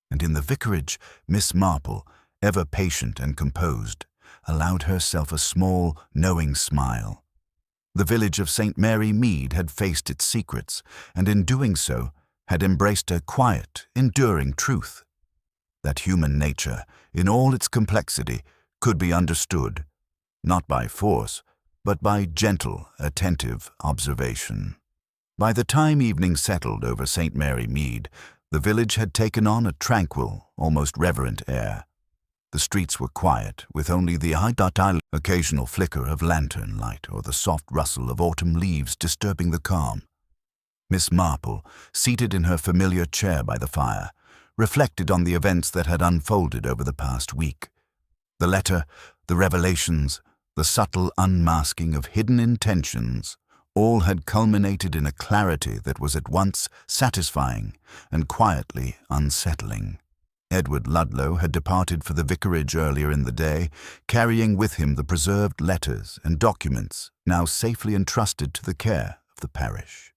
S1: And in the vicarage, Miss Marple, ever patient and composed, allowed herself a small, knowing smile. The village of St. Mary Mead had faced its secrets, and in doing so, had embraced a quiet, enduring truth. That human nature, in all its complexity, could be understood, not by force, but by gentle, attentive observation. By the time evening settled over St. Mary Mead, The village had taken on a tranquil, almost reverent air. The streets were quiet, with only the occasional flicker of lantern light or the soft rustle of autumn leaves disturbing the calm. Miss Marple, seated in her familiar chair by the fire, reflected on the events that had unfolded over the past week. The letter, the revelations, the subtle unmasking of hidden intentions, all had culminated in a clarity that was at once satisfying and quietly unsettling. Edward Ludlow had departed for the vicarage earlier in the day, carrying with him the preserved letters and documents now safely entrusted to the care of the parish.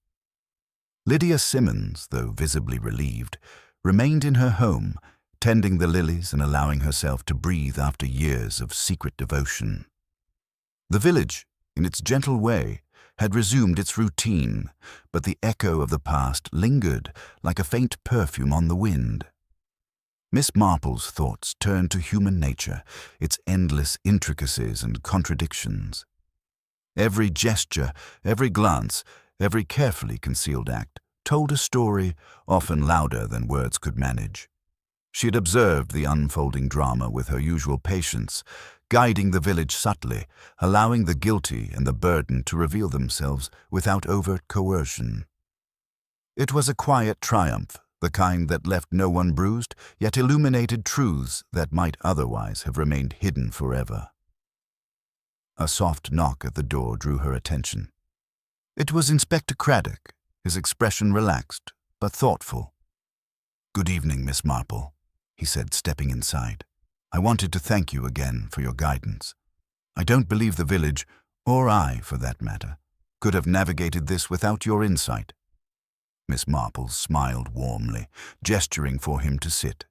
S1: Lydia Simmons, though visibly relieved, remained in her home, tending the lilies and allowing herself to breathe after years of secret devotion. The village, in its gentle way, had resumed its routine, but the echo of the past lingered like a faint perfume on the wind. Miss Marple's thoughts turned to human nature, its endless intricacies and contradictions. Every gesture, every glance, every carefully concealed act told a story often louder than words could manage. She had observed the unfolding drama with her usual patience, guiding the village subtly, allowing the guilty and the burdened to reveal themselves without overt coercion. It was a quiet triumph, the kind that left no one bruised, yet illuminated truths that might otherwise have remained hidden forever. A soft knock at the door drew her attention. It was Inspector Craddock, his expression relaxed, but thoughtful. "Good evening, Miss Marple," he said, stepping inside. "I wanted to thank you again for your guidance. I don't believe the village, or I, for that matter, could have navigated this without your insight." Miss Marple smiled warmly, gesturing for him to sit.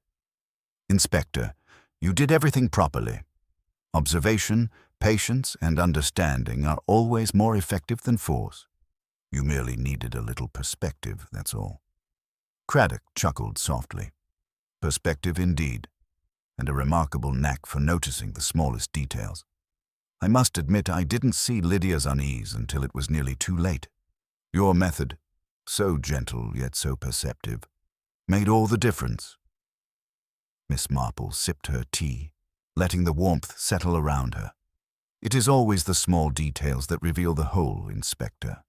S1: "Inspector, you did everything properly. Observation, patience, and understanding are always more effective than force. You merely needed a little perspective, that's all." Craddock chuckled softly. Perspective indeed, and a remarkable knack for noticing the smallest details. I must admit I didn't see Lydia's unease until it was nearly too late. Your method, so gentle yet so perceptive, made all the difference. Miss Marple sipped her tea, letting the warmth settle around her. It is always the small details that reveal the whole, Inspector.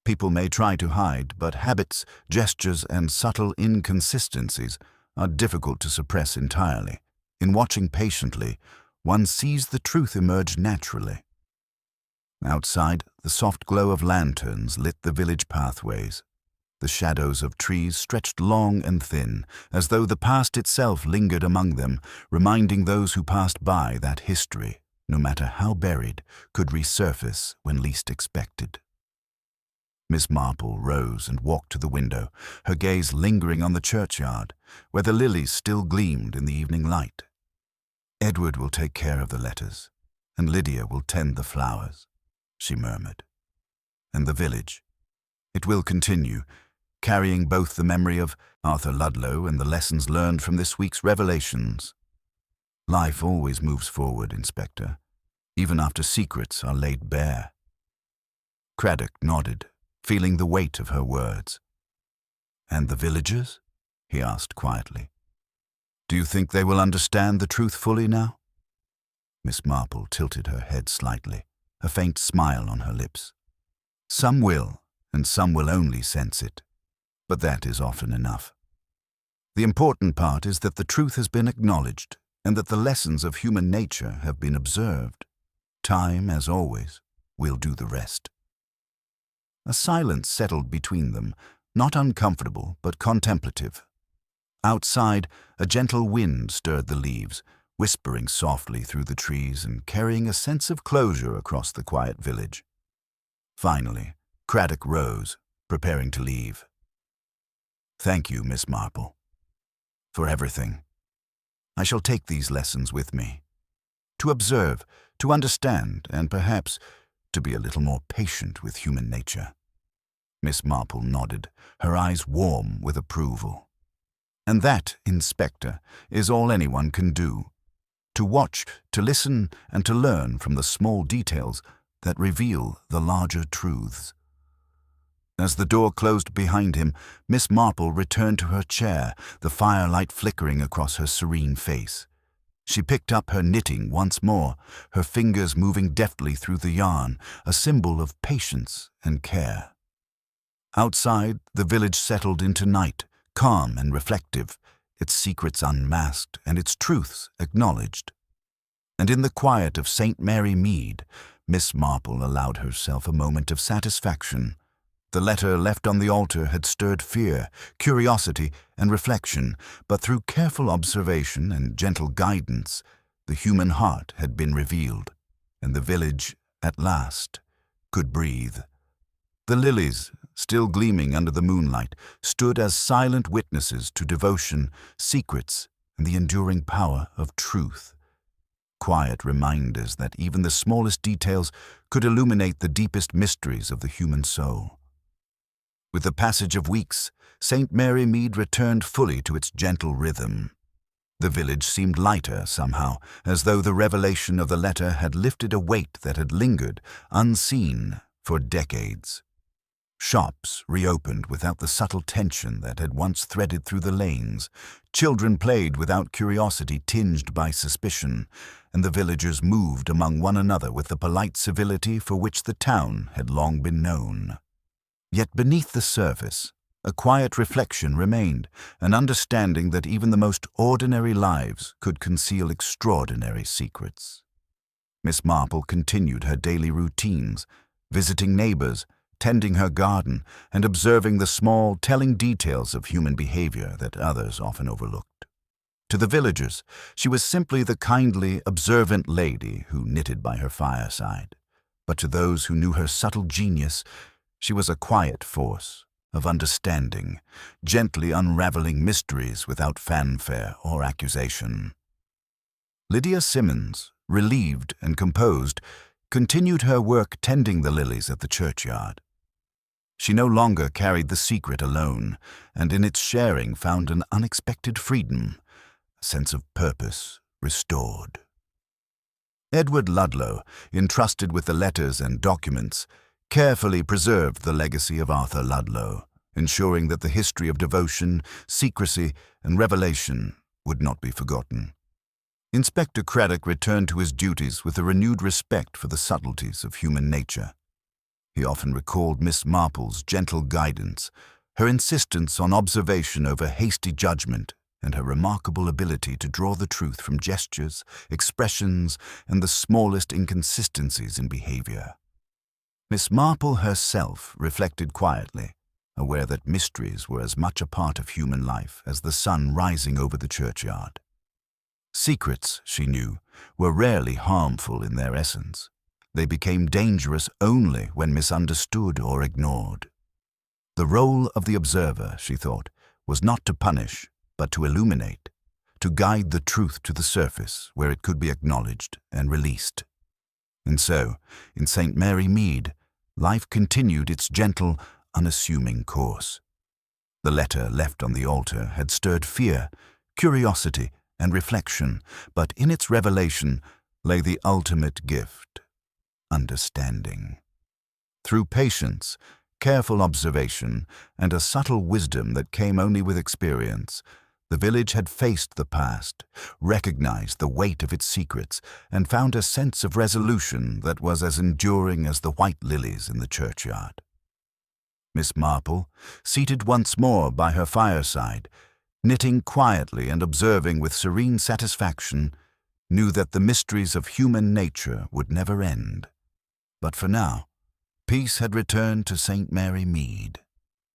S1: People may try to hide, but habits, gestures, and subtle inconsistencies are difficult to suppress entirely. In watching patiently, one sees the truth emerge naturally. Outside, the soft glow of lanterns lit the village pathways. The shadows of trees stretched long and thin, as though the past itself lingered among them, reminding those who passed by that history, no matter how buried, could resurface when least expected. Miss Marple rose and walked to the window, her gaze lingering on the churchyard, where the lilies still gleamed in the evening light. "Edward will take care of the letters, and Lydia will tend the flowers," she murmured. "And the village. It will continue, carrying both the memory of Arthur Ludlow and the lessons learned from this week's revelations. Life always moves forward, Inspector, even after secrets are laid bare." Craddock nodded, feeling the weight of her words. "And the villagers?" he asked quietly. "Do you think they will understand the truth fully now?" Miss Marple tilted her head slightly, a faint smile on her lips. "Some will, and some will only sense it. But that is often enough. The important part is that the truth has been acknowledged, and that the lessons of human nature have been observed. Time, as always, will do the rest." A silence settled between them, not uncomfortable but contemplative. Outside, a gentle wind stirred the leaves, whispering softly through the trees and carrying a sense of closure across the quiet village. Finally, Craddock rose, preparing to leave. "Thank you, Miss Marple, for everything. I shall take these lessons with me. To observe, to understand, and perhaps to be a little more patient with human nature." Miss Marple nodded, her eyes warm with approval. "And that, Inspector, is all anyone can do. To watch, to listen, and to learn from the small details that reveal the larger truths." As the door closed behind him, Miss Marple returned to her chair, the firelight flickering across her serene face. She picked up her knitting once more, her fingers moving deftly through the yarn, a symbol of patience and care. Outside, the village settled into night, calm and reflective, its secrets unmasked and its truths acknowledged. And in the quiet of St. Mary Mead, Miss Marple allowed herself a moment of satisfaction. The letter left on the altar had stirred fear, curiosity, and reflection, but through careful observation and gentle guidance, the human heart had been revealed, and the village, at last, could breathe. The lilies, still gleaming under the moonlight, stood as silent witnesses to devotion, secrets, and the enduring power of truth. Quiet reminders that even the smallest details could illuminate the deepest mysteries of the human soul. With the passage of weeks, St. Mary Mead returned fully to its gentle rhythm. The village seemed lighter somehow, as though the revelation of the letter had lifted a weight that had lingered, unseen, for decades. Shops reopened without the subtle tension that had once threaded through the lanes. Children played without curiosity tinged by suspicion, and the villagers moved among one another with the polite civility for which the town had long been known. Yet beneath the surface, a quiet reflection remained, an understanding that even the most ordinary lives could conceal extraordinary secrets. Miss Marple continued her daily routines, visiting neighbors, tending her garden, and observing the small, telling details of human behavior that others often overlooked. To the villagers, she was simply the kindly, observant lady who knitted by her fireside. But to those who knew her subtle genius, she was a quiet force of understanding, gently unraveling mysteries without fanfare or accusation. Lydia Simmons, relieved and composed, continued her work tending the lilies at the churchyard. She no longer carried the secret alone, and in its sharing found an unexpected freedom, a sense of purpose restored. Edward Ludlow, entrusted with the letters and documents, carefully preserved the legacy of Arthur Ludlow, ensuring that the history of devotion, secrecy, and revelation would not be forgotten. Inspector Craddock returned to his duties with a renewed respect for the subtleties of human nature. He often recalled Miss Marple's gentle guidance, her insistence on observation over hasty judgment, and her remarkable ability to draw the truth from gestures, expressions, and the smallest inconsistencies in behavior. Miss Marple herself reflected quietly, aware that mysteries were as much a part of human life as the sun rising over the churchyard. Secrets, she knew, were rarely harmful in their essence. They became dangerous only when misunderstood or ignored. The role of the observer, she thought, was not to punish, but to illuminate, to guide the truth to the surface where it could be acknowledged and released. And so, in St. Mary Mead, life continued its gentle, unassuming course. The letter left on the altar had stirred fear, curiosity, and reflection, but in its revelation lay the ultimate gift: understanding. Through patience, careful observation, and a subtle wisdom that came only with experience, the village had faced the past, recognized the weight of its secrets, and found a sense of resolution that was as enduring as the white lilies in the churchyard. Miss Marple, seated once more by her fireside, knitting quietly and observing with serene satisfaction, knew that the mysteries of human nature would never end. But for now, peace had returned to St. Mary Mead,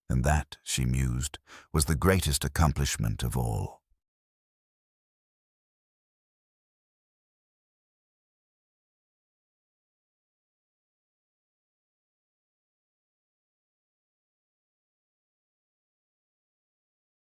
S1: and that, she mused, was the greatest accomplishment of all.